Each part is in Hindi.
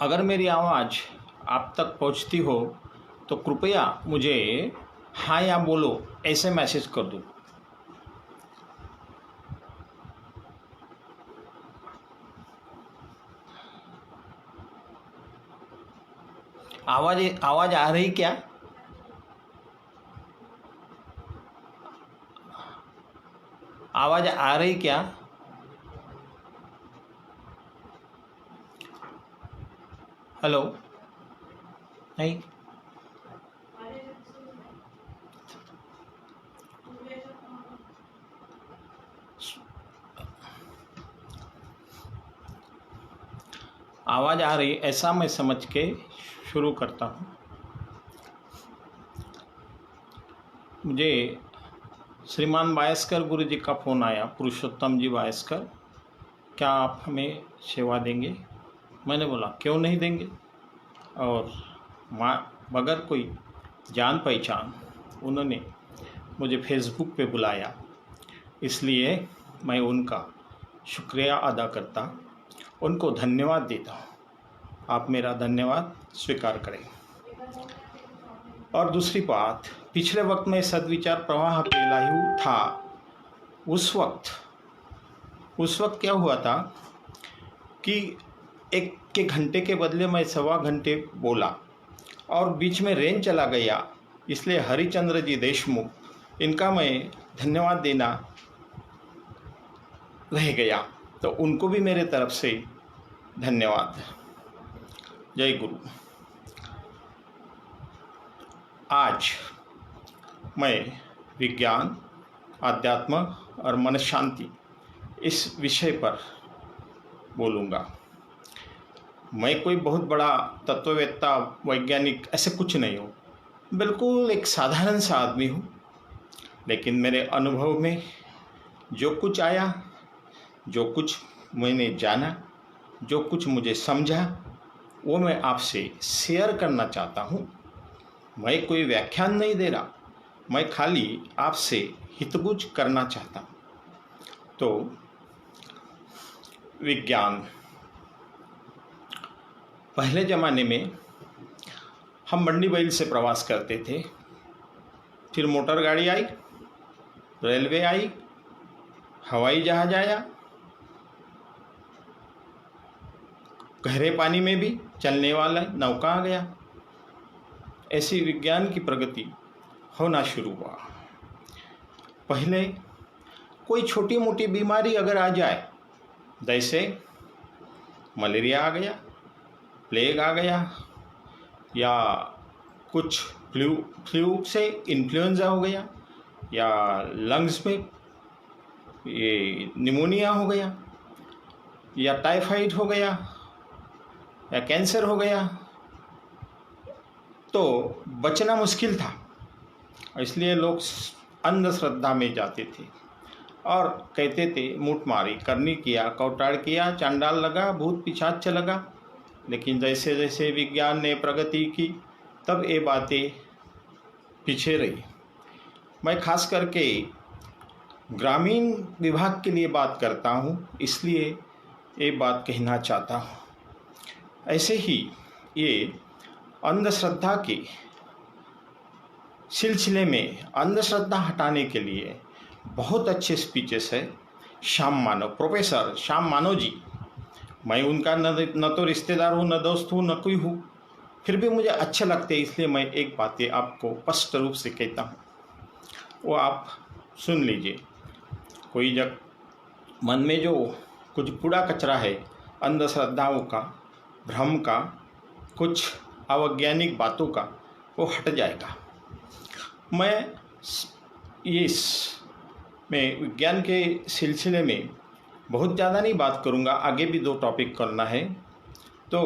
अगर मेरी आवाज़ आप तक पहुंचती हो तो कृपया मुझे हाँ या बोलो ऐसे मैसेज कर दो। आवाज़ आ रही क्या? आवाज़ आ रही क्या? हेलो? नहीं? आवाज़ आ रही ऐसा मैं समझ के शुरू करता हूँ। मुझे श्रीमान वायस्कर गुरु जी का फ़ोन आया, पुरुषोत्तम जी वायस्कर, क्या आप हमें सेवा देंगे? मैंने बोला क्यों नहीं देंगे। और मगर कोई जान पहचान उन्होंने मुझे फेसबुक पे बुलाया, इसलिए मैं उनका शुक्रिया अदा करता, उनको धन्यवाद देता हूँ। आप मेरा धन्यवाद स्वीकार करें। और दूसरी बात, पिछले वक्त में सद्विचार प्रवाह पे लाइव था, उस वक्त क्या हुआ था कि 1 घंटे के बदले मैं 1.25 घंटे बोला और बीच में रेंज चला गया, इसलिए हरिचंद्र जी देशमुख इनका मैं धन्यवाद देना रह गया, तो उनको भी मेरे तरफ से धन्यवाद। जय गुरु। आज मैं विज्ञान, आध्यात्म और मन शांति इस विषय पर बोलूँगा। मैं कोई बहुत बड़ा तत्ववेत्ता, वैज्ञानिक ऐसे कुछ नहीं हूँ, बिल्कुल एक साधारण सा आदमी हूँ। लेकिन मेरे अनुभव में जो कुछ आया, जो कुछ मैंने जाना, जो कुछ मुझे समझा, वो मैं आपसे शेयर करना चाहता हूँ। मैं कोई व्याख्यान नहीं दे रहा, मैं खाली आपसे हितगुज करना चाहता हूँ। तो विज्ञान, पहले ज़माने में हम मंडी बैल से प्रवास करते थे, फिर मोटर गाड़ी आई, रेलवे आई, हवाई जहाज आया, गहरे पानी में भी चलने वाला नौका आ गया। ऐसी विज्ञान की प्रगति होना शुरू हुआ। पहले कोई छोटी मोटी बीमारी अगर आ जाए, जैसे मलेरिया आ गया, प्लेग आ गया, या कुछ फ्लू से इन्फ्लुएंजा हो गया, या लंग्स में ये निमोनिया हो गया, या टाइफाइड हो गया, या कैंसर हो गया, तो बचना मुश्किल था। इसलिए लोग अंधश्रद्धा में जाते थे और कहते थे मुठ मारी करनी किया, कौटाड़ किया, चांडाल लगा, भूत पिशाच लगा। लेकिन जैसे जैसे विज्ञान ने प्रगति की, तब ये बातें पीछे रही। मैं खास करके ग्रामीण विभाग के लिए बात करता हूँ, इसलिए ये बात कहना चाहता हूँ। ऐसे ही ये अंधश्रद्धा के सिलसिले में अंधश्रद्धा हटाने के लिए बहुत अच्छे स्पीचेस है प्रोफेसर श्याम मानव जी। मैं उनका न तो रिश्तेदार हूँ, न दोस्त हूँ, न कोई हूँ, फिर भी मुझे अच्छे लगते हैं, इसलिए मैं एक बातें आपको स्पष्ट रूप से कहता हूँ, वो आप सुन लीजिए। कोई जब मन में जो कुछ कूड़ा कचरा है, अंधश्रद्धाओं का, भ्रम का, कुछ अवैज्ञानिक बातों का, वो हट जाएगा। मैं विज्ञान के सिलसिले में बहुत ज़्यादा नहीं बात करूँगा, आगे भी 2 टॉपिक करना है। तो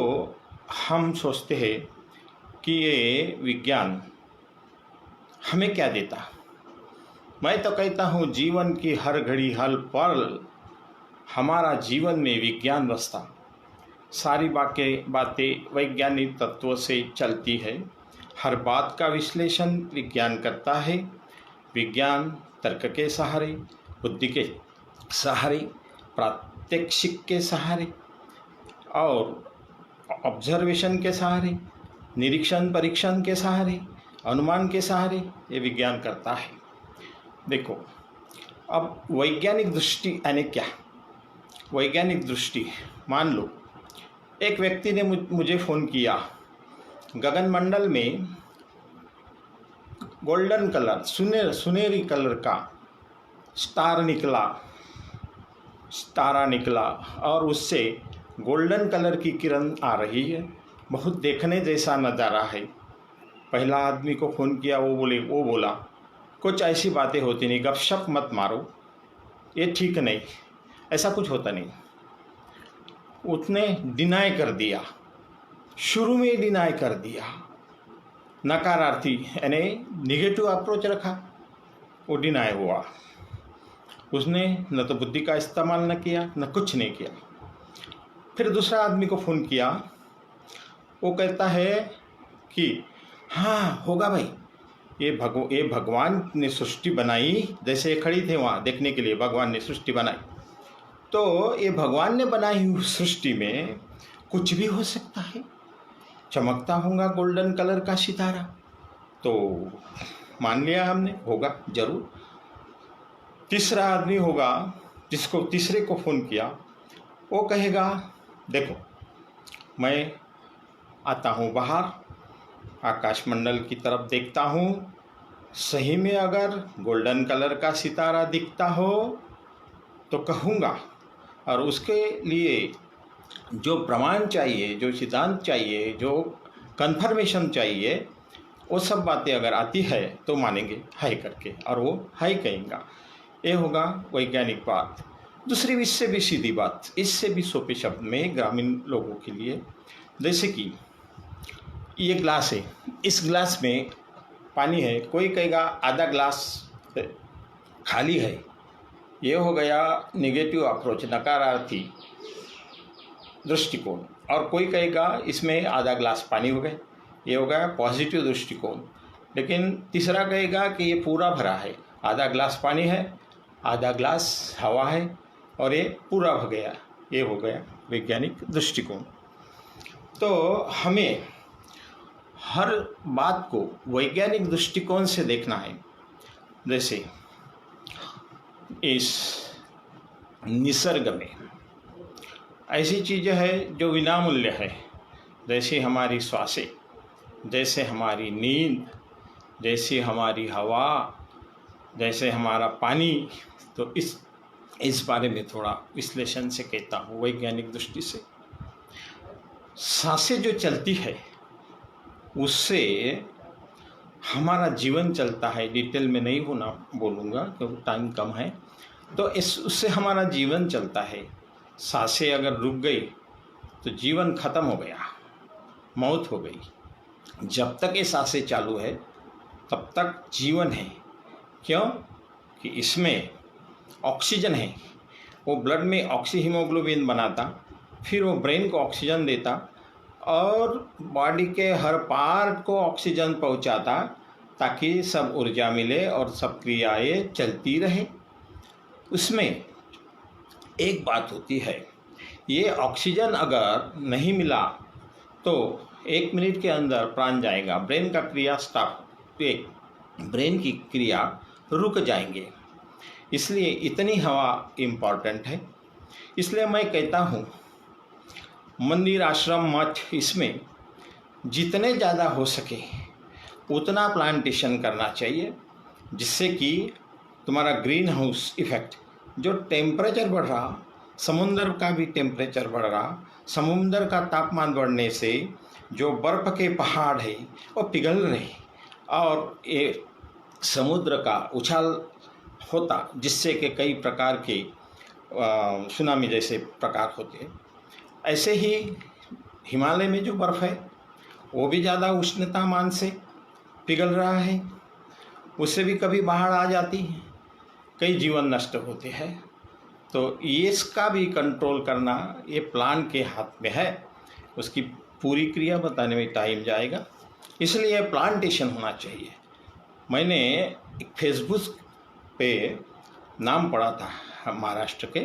हम सोचते हैं कि ये विज्ञान हमें क्या देता। मैं तो कहता हूँ जीवन की हर घड़ी हर पल हमारा जीवन में विज्ञान रचता। सारी बातें वैज्ञानिक तत्वों से चलती है, हर बात का विश्लेषण विज्ञान करता है। विज्ञान तर्क के सहारे, बुद्धि के सहारे, प्रात्यक्षिक के सहारे और ऑब्जर्वेशन के सहारे, निरीक्षण परीक्षण के सहारे, अनुमान के सहारे ये विज्ञान करता है। देखो, अब वैज्ञानिक दृष्टि यानी क्या? वैज्ञानिक दृष्टि, मान लो एक व्यक्ति ने मुझे फ़ोन किया, गगनमंडल में गोल्डन कलर, सुनहरी कलर का तारा निकला और उससे गोल्डन कलर की किरण आ रही है, बहुत देखने जैसा नज़ारा है। पहला आदमी को फ़ोन किया, वो बोला कुछ ऐसी बातें होती नहीं, गपशप मत मारो, ये ठीक नहीं, ऐसा कुछ होता नहीं। उसने डिनाई कर दिया, शुरू में डिनाई कर दिया, नकारार्थी यानी निगेटिव अप्रोच रखा, वो डिनाई हुआ। उसने न तो बुद्धि का इस्तेमाल न किया, न कुछ नहीं किया। फिर दूसरा आदमी को फ़ोन किया, वो कहता है कि हाँ होगा भाई, ये भगवान ने सृष्टि बनाई, जैसे ये खड़ी थे वहाँ देखने के लिए, भगवान ने सृष्टि बनाई, तो ये भगवान ने बनाई हुई सृष्टि में कुछ भी हो सकता है, चमकता होगा गोल्डन कलर का सितारा। तो मान लिया हमने, होगा जरूर। तीसरा आदमी होगा जिसको तीसरे को फ़ोन किया, वो कहेगा देखो मैं आता हूँ बाहर, आकाशमंडल की तरफ देखता हूँ, सही में अगर गोल्डन कलर का सितारा दिखता हो तो कहूँगा, और उसके लिए जो प्रमाण चाहिए, जो सिद्धांत चाहिए, जो कन्फर्मेशन चाहिए, वो सब बातें अगर आती है तो मानेंगे हाई करके, और वो हाई कहेंगा। ये होगा वैज्ञानिक बात। दूसरी इससे भी सीधी बात, इससे भी सोपे शब्द में ग्रामीण लोगों के लिए, जैसे कि ये ग्लास है, इस ग्लास में पानी है, कोई कहेगा आधा ग्लास खाली है, ये हो गया नेगेटिव अप्रोच, नकारार्थी दृष्टिकोण। और कोई कहेगा इसमें आधा ग्लास पानी हो गया, ये हो गया पॉजिटिव दृष्टिकोण। लेकिन तीसरा कहेगा कि ये पूरा भरा है, आधा ग्लास पानी है, आधा ग्लास हवा है, और ये पूरा हो गया, ये हो गया वैज्ञानिक दृष्टिकोण। तो हमें हर बात को वैज्ञानिक दृष्टिकोण से देखना है। जैसे इस निसर्ग में ऐसी चीज़ें हैं जो विनामूल्य है, जैसे हमारी श्वासें, जैसे हमारी नींद, जैसे हमारी हवा, जैसे हमारा पानी। तो इस बारे में थोड़ा विश्लेषण से कहता हूँ वैज्ञानिक दृष्टि से। सांसें जो चलती है उससे हमारा जीवन चलता है, डिटेल में नहीं बोलूँगा क्योंकि टाइम कम है। तो उससे हमारा जीवन चलता है। सांसें अगर रुक गई तो जीवन खत्म हो गया, मौत हो गई। जब तक ये सांसें चालू है तब तक जीवन है। क्यों? कि इसमें ऑक्सीजन है, वो ब्लड में हीमोग्लोबिन बनाता, फिर वो ब्रेन को ऑक्सीजन देता और बॉडी के हर पार्ट को ऑक्सीजन पहुंचाता, ताकि सब ऊर्जा मिले और सब क्रियाएं चलती रहे। उसमें एक बात होती है, ये ऑक्सीजन अगर नहीं मिला तो 1 मिनट के अंदर प्राण जाएगा, ब्रेन का क्रिया ब्रेन की क्रिया रुक जाएंगे। इसलिए इतनी हवा इम्पॉर्टेंट है। इसलिए मैं कहता हूँ मंदिर, आश्रम, मठ, इसमें जितने ज़्यादा हो सके उतना प्लांटेशन करना चाहिए, जिससे कि तुम्हारा ग्रीन हाउस इफ़ेक्ट, जो टेम्परेचर बढ़ रहा, समुंदर का भी टेम्परेचर बढ़ रहा, समुंदर का तापमान बढ़ने से जो बर्फ़ के पहाड़ है वो पिघल रहे और ये समुद्र का उछाल होता, जिससे कि कई प्रकार के सुनामी जैसे प्रकार होते हैं। ऐसे ही हिमालय में जो बर्फ़ है वो भी ज़्यादा उष्णतामान से पिघल रहा है, उससे भी कभी बाढ़ आ जाती है, कई जीवन नष्ट होते हैं। तो इसका भी कंट्रोल करना ये प्लान के हाथ में है। उसकी पूरी क्रिया बताने में टाइम जाएगा, इसलिए प्लांटेशन होना चाहिए। मैंने एक फेसबुक पे नाम पढ़ा था महाराष्ट्र के,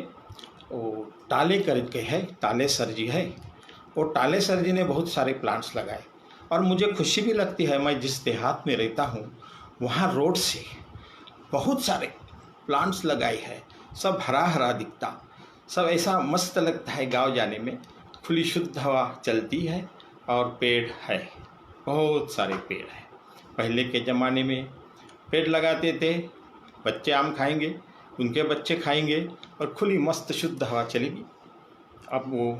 वो टाले करके है, टाले सर जी है, वो टाले सर जी ने बहुत सारे प्लांट्स लगाए और मुझे खुशी भी लगती है। मैं जिस देहात में रहता हूँ वहाँ रोड से बहुत सारे प्लांट्स लगाए हैं, सब हरा हरा दिखता, सब ऐसा मस्त लगता है। गांव जाने में खुली शुद्ध हवा चलती है और पेड़ है, बहुत सारे पेड़ हैं। पहले के ज़माने में पेड़ लगाते थे, बच्चे आम खाएंगे, उनके बच्चे खाएंगे और खुली मस्त शुद्ध हवा चलेगी। अब वो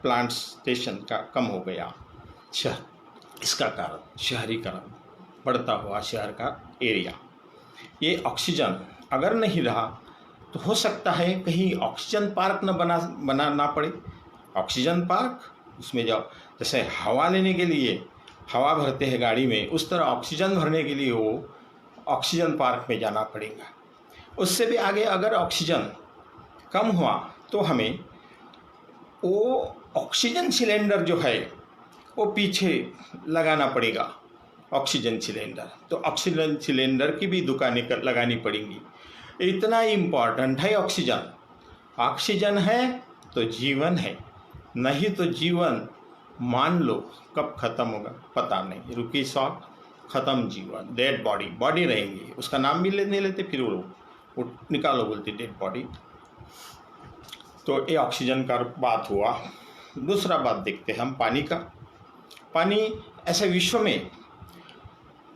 प्लांटेशन का कम हो गया शहर, इसका कारण शहरीकरण, बढ़ता हुआ शहर का एरिया। ये ऑक्सीजन अगर नहीं रहा तो हो सकता है कहीं ऑक्सीजन पार्क न बनाना पड़े। ऑक्सीजन पार्क, उसमें जाओ, जैसे हवा लेने के लिए हवा भरते हैं गाड़ी में, उस तरह ऑक्सीजन भरने के लिए वो ऑक्सीजन पार्क में जाना पड़ेगा। उससे भी आगे अगर ऑक्सीजन कम हुआ तो हमें वो ऑक्सीजन सिलेंडर जो है वो पीछे लगाना पड़ेगा, ऑक्सीजन सिलेंडर। तो ऑक्सीजन सिलेंडर की भी दुकानें लगानी पड़ेंगी। इतना इम्पॉर्टेंट है ऑक्सीजन। ऑक्सीजन है तो जीवन है, नहीं तो जीवन मान लो कब ख़त्म होगा पता नहीं। रुकी सांस, ख़त्म जीवन, डेड बॉडी। बॉडी रहेंगी, उसका नाम भी नहीं लेते, फिर वो निकालो बोलते डेड बॉडी। तो ये ऑक्सीजन का बात हुआ। दूसरा बात देखते हैं हम पानी का। पानी ऐसे विश्व में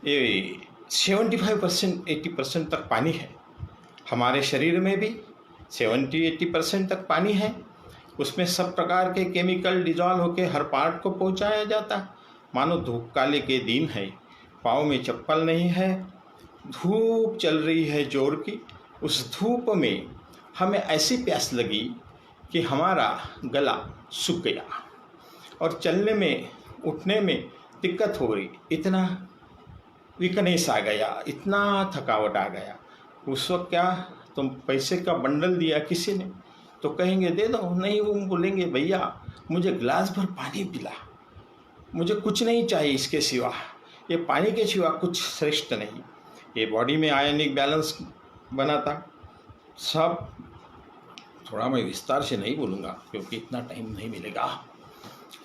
ये 75% 80% तक पानी है। हमारे शरीर में भी 70-80% तक पानी है। उसमें सब प्रकार के केमिकल डिजॉल्व होकर हर पार्ट को पहुंचाया जाता है। मानो धूप काले के दिन है, पाँव में चप्पल नहीं है, धूप चल रही है जोर की। उस धूप में हमें ऐसी प्यास लगी कि हमारा गला सूख गया और चलने में उठने में दिक्कत हो रही, इतना वीकनेस आ गया, इतना थकावट आ गया। उस वक्त क्या, तुम पैसे का बंडल दिया किसी ने तो कहेंगे दे दो, नहीं वो बोलेंगे भैया मुझे गिलास भर पानी पिला, मुझे कुछ नहीं चाहिए इसके सिवा, ये पानी के सिवा कुछ श्रेष्ठ नहीं। ये बॉडी में आयनिक बैलेंस बनाता सब। थोड़ा मैं विस्तार से नहीं बोलूँगा क्योंकि इतना टाइम नहीं मिलेगा।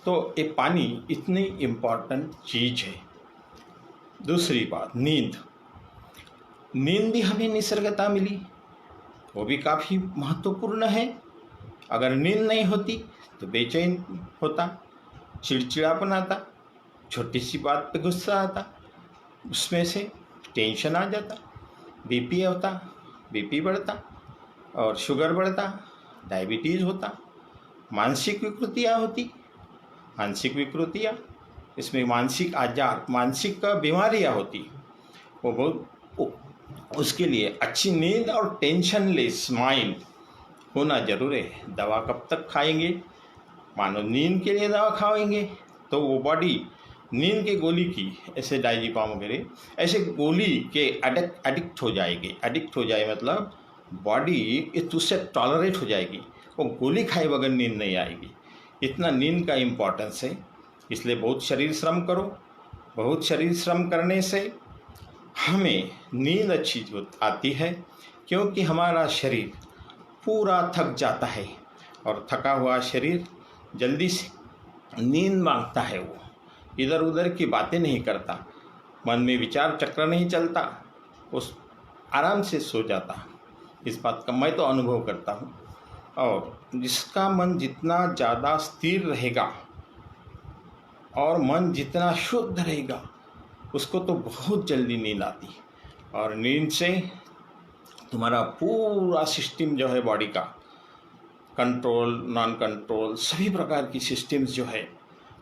तो ये पानी इतनी इम्पॉर्टेंट चीज़ है। दूसरी बात, नींद। नींद भी हमें निसर्गता मिली, वो भी काफ़ी महत्वपूर्ण है। अगर नींद नहीं होती तो बेचैन होता, चिड़चिड़ापन आता, छोटी सी बात पे गुस्सा आता, उसमें से टेंशन आ जाता, बीपी होता, बीपी बढ़ता और शुगर बढ़ता, डायबिटीज़ होता, मानसिक विकृतियाँ होती। मानसिक विकृतियाँ, इसमें मानसिक आजार, मानसिक बीमारियाँ होती। वो बहुत, उसके लिए अच्छी नींद और टेंशन लेस माइंड होना जरूर है। दवा कब तक खाएंगे, मानो नींद के लिए दवा खाएंगे तो वो बॉडी नींद के गोली की, ऐसे डायजीपाम वगैरह ऐसे गोली के एडिक्ट हो जाएगी। एडिक्ट हो जाए मतलब बॉडी उससे टॉलरेट हो जाएगी, वो गोली खाए बगैर नींद नहीं आएगी। इतना नींद का इम्पोर्टेंस है। इसलिए बहुत शरीर श्रम करो। बहुत शरीर श्रम करने से हमें नींद अच्छी आती है, क्योंकि हमारा शरीर पूरा थक जाता है और थका हुआ शरीर जल्दी से नींद मांगता है। वो इधर उधर की बातें नहीं करता, मन में विचार चक्र नहीं चलता, उस आराम से सो जाता। इस बात का मैं तो अनुभव करता हूँ। और जिसका मन जितना ज़्यादा स्थिर रहेगा और मन जितना शुद्ध रहेगा उसको तो बहुत जल्दी नींद आती। और नींद से तुम्हारा पूरा सिस्टम जो है बॉडी का, कंट्रोल नॉन कंट्रोल सभी प्रकार की सिस्टम्स जो है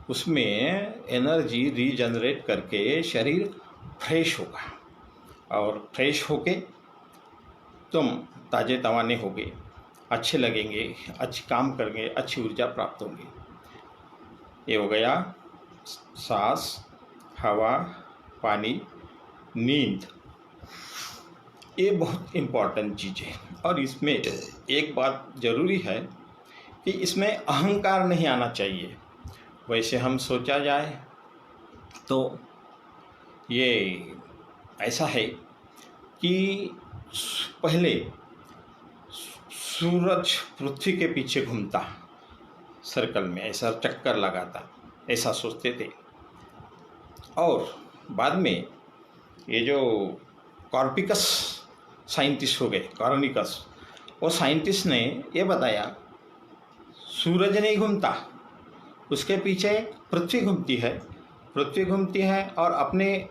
उसमें एनर्जी रीजनरेट करके शरीर फ्रेश होगा और फ्रेश होके तुम ताजे तवाने होगे, अच्छे लगेंगे, अच्छे काम करेंगे, अच्छी ऊर्जा प्राप्त होगी। ये हो गया सांस, हवा, पानी, नींद। ये बहुत इम्पॉर्टेंट चीज़ है। और इसमें एक बात ज़रूरी है कि इसमें अहंकार नहीं आना चाहिए। वैसे हम सोचा जाए तो ये ऐसा है कि पहले सूरज पृथ्वी के पीछे घूमता, सर्कल में ऐसा चक्कर लगाता, ऐसा सोचते थे। और बाद में ये जो कॉर्पिकस साइंटिस्ट हो गए, कॉर्निकस, वो साइंटिस्ट ने ये बताया सूरज नहीं घूमता, उसके पीछे पृथ्वी घूमती है, पृथ्वी घूमती है और अपने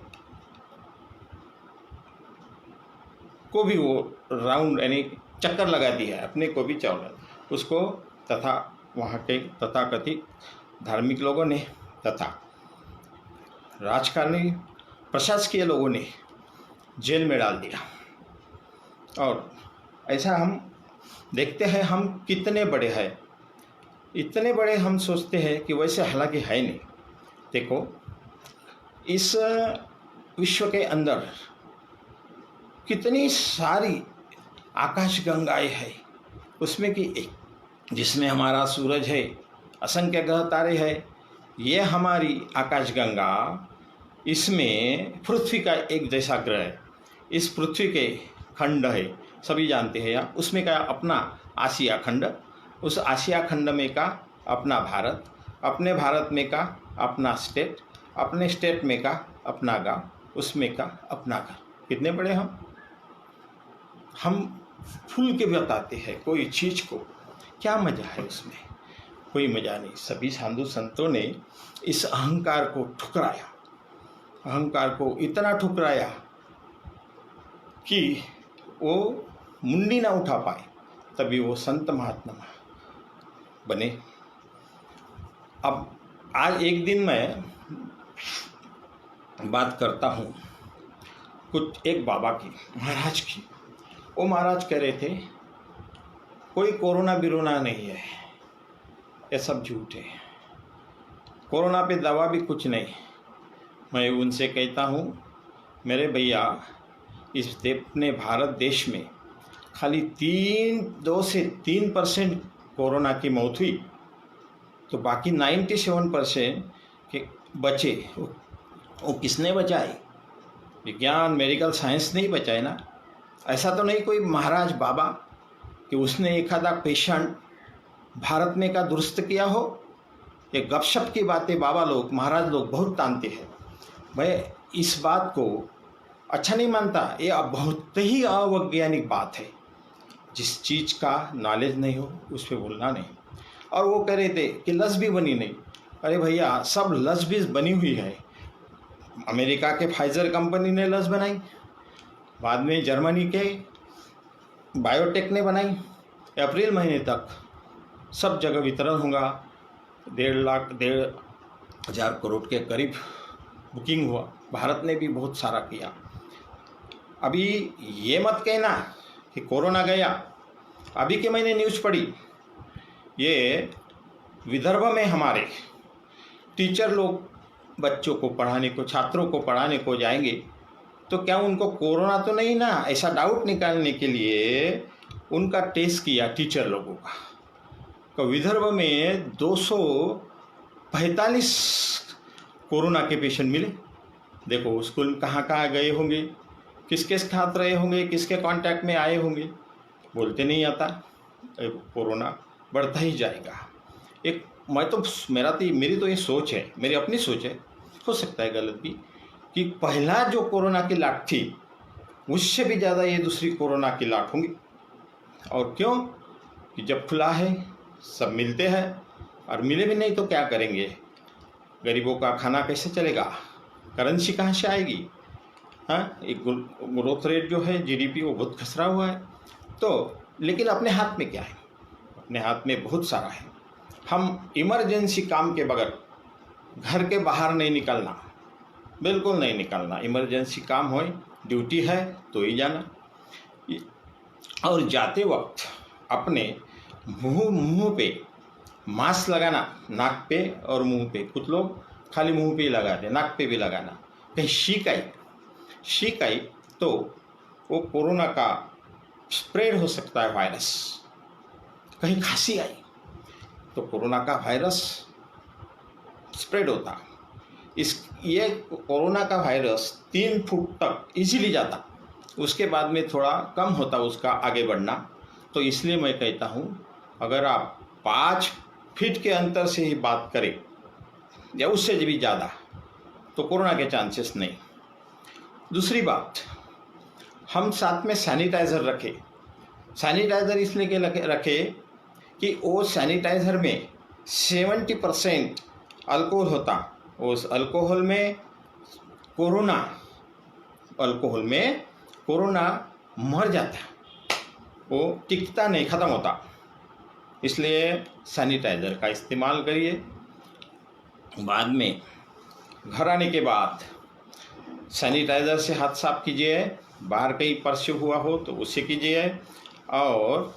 को भी वो राउंड यानी चक्कर लगाती है, अपने को भी चौड़ा उसको, तथा वहाँ के तथाकथित धार्मिक लोगों ने तथा राजकारणी प्रशासकीय लोगों ने जेल में डाल दिया। और ऐसा हम देखते हैं, हम कितने बड़े हैं, इतने बड़े हम सोचते हैं कि वैसे हालांकि है नहीं। देखो, इस विश्व के अंदर कितनी सारी आकाश गंगाएं हैं, उसमें की एक, जिसमें हमारा सूरज है, असंख्य ग्रह तारे हैं, ये हमारी आकाश गंगा, इसमें पृथ्वी का एक जैसा ग्रह है, इस पृथ्वी के खंड है, सभी जानते हैं यार, उसमें का अपना आसिया खंड, उस आसिया खंड में का अपना भारत, अपने भारत में का अपना स्टेट, अपने स्टेट में का अपना गांव, उसमें का अपना घर। कितने बड़े हम फूल के बताते हैं कोई चीज़ को, क्या मज़ा है उसमें? कोई मज़ा नहीं। सभी साधु संतों ने इस अहंकार को ठुकराया, अहंकार को इतना ठुकराया कि वो मुंडी ना उठा पाए, तभी वो संत महात्मा बने। अब आज एक दिन मैं बात करता हूँ कुछ एक बाबा की, महाराज की। वो महाराज कह रहे थे कोई कोरोना बिरोना नहीं है, ये सब झूठ है, कोरोना पे दवा भी कुछ नहीं। मैं उनसे कहता हूँ मेरे भैया, इस अपने भारत देश में खाली 2 से 3% कोरोना की मौत हुई, तो बाकी 97% के बचे, वो किसने बचाए? विज्ञान मेडिकल साइंस नहीं बचाए ना। ऐसा तो नहीं कोई महाराज बाबा कि उसने एक आधा पेशेंट भारत में का दुरुस्त किया हो। ये गपशप की बातें बाबा लोग, महाराज लोग बहुत तानते हैं। मैं इस बात को अच्छा नहीं मानता, ये बहुत ही अवैज्ञानिक बात है। जिस चीज़ का नॉलेज नहीं हो उस पर बोलना नहीं। और वो कह रहे थे कि लस भी बनी नहीं। अरे भैया, सब लस भी बनी हुई है। अमेरिका के फाइजर कंपनी ने लस बनाई, बाद में जर्मनी के बायोटेक ने बनाई। अप्रैल महीने तक सब जगह वितरण होगा। 1.5 करोड़ के करीब बुकिंग हुआ। भारत ने भी बहुत सारा किया। अभी ये मत कहना कि कोरोना गया। अभी के मैंने न्यूज़ पढ़ी, ये विदर्भ में हमारे टीचर लोग बच्चों को पढ़ाने को, छात्रों को पढ़ाने को जाएंगे, तो क्या उनको कोरोना तो नहीं ना, ऐसा डाउट निकालने के लिए उनका टेस्ट किया टीचर लोगों का। तो विदर्भ में 245 कोरोना के पेशेंट मिले। देखो स्कूल कहाँ कहाँ गए होंगे, किसके साथ रहे होंगे, किसके कांटेक्ट में आए होंगे, बोलते नहीं आता। कोरोना बढ़ता ही जाएगा। एक मेरी तो ये सोच है, मेरी अपनी सोच है, हो सकता है गलत भी, कि पहला जो कोरोना की लाट थी उससे भी ज़्यादा ये दूसरी कोरोना की लाट होंगी। और क्यों? कि जब खुला है सब मिलते हैं, और मिले भी नहीं तो क्या करेंगे? गरीबों का खाना कैसे चलेगा? करेंसी कहाँ से आएगी? हाँ, एक ग्रोथ रेट जो है जीडीपी वो बहुत खसरा हुआ है। तो लेकिन अपने हाथ में क्या है? अपने हाथ में बहुत सारा है। हम इमरजेंसी काम के बगैर घर के बाहर नहीं निकलना, बिल्कुल नहीं निकलना। इमरजेंसी काम हो, ड्यूटी है तो ही जाना। और जाते वक्त अपने मुंह पे मास्क लगाना, नाक पे और मुंह पे। कुछ लोग खाली मुंह पे ही लगाते, नाक पे भी लगाना। कहीं छींक आई तो वो कोरोना का स्प्रेड हो सकता है वायरस। कहीं खांसी आई तो कोरोना का वायरस स्प्रेड होता। ये कोरोना का वायरस 3 फुट तक इजीली जाता, उसके बाद में थोड़ा कम होता उसका आगे बढ़ना। तो इसलिए मैं कहता हूँ, अगर आप 5 फीट के अंतर से ही बात करें या उससे भी ज़्यादा, तो कोरोना के चांसेस नहीं। दूसरी बात, हम साथ में सैनिटाइज़र रखें। सैनिटाइज़र इसलिए रखें कि वो सैनिटाइज़र में 70% अल्कोहल होता, उस अल्कोहल में कोरोना मर जाता, वो टिकता नहीं, ख़त्म होता। इसलिए सैनिटाइज़र का इस्तेमाल करिए। बाद में घर आने के बाद सैनिटाइज़र से हाथ साफ कीजिए, बाहर कहीं स्पर्श हुआ हो तो उससे कीजिए। और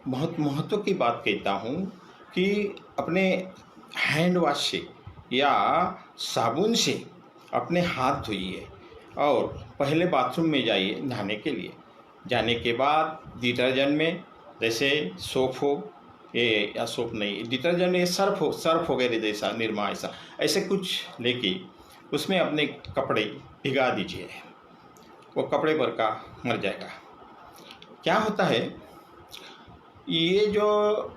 बहुत महत्व की बात कहता हूँ कि अपने हैंड वॉश से या साबुन से अपने हाथ धोइए और पहले बाथरूम में जाइए नहाने के लिए। जाने के बाद डिटर्जेंट में, जैसे सोप हो, ये या सोप नहीं, डिटर्जेंट में सर्फ वगैरह जैसा, निरमा ऐसे कुछ लेके उसमें अपने कपड़े भिगा दीजिए, वो कपड़े पर का मर जाएगा। क्या होता है, ये जो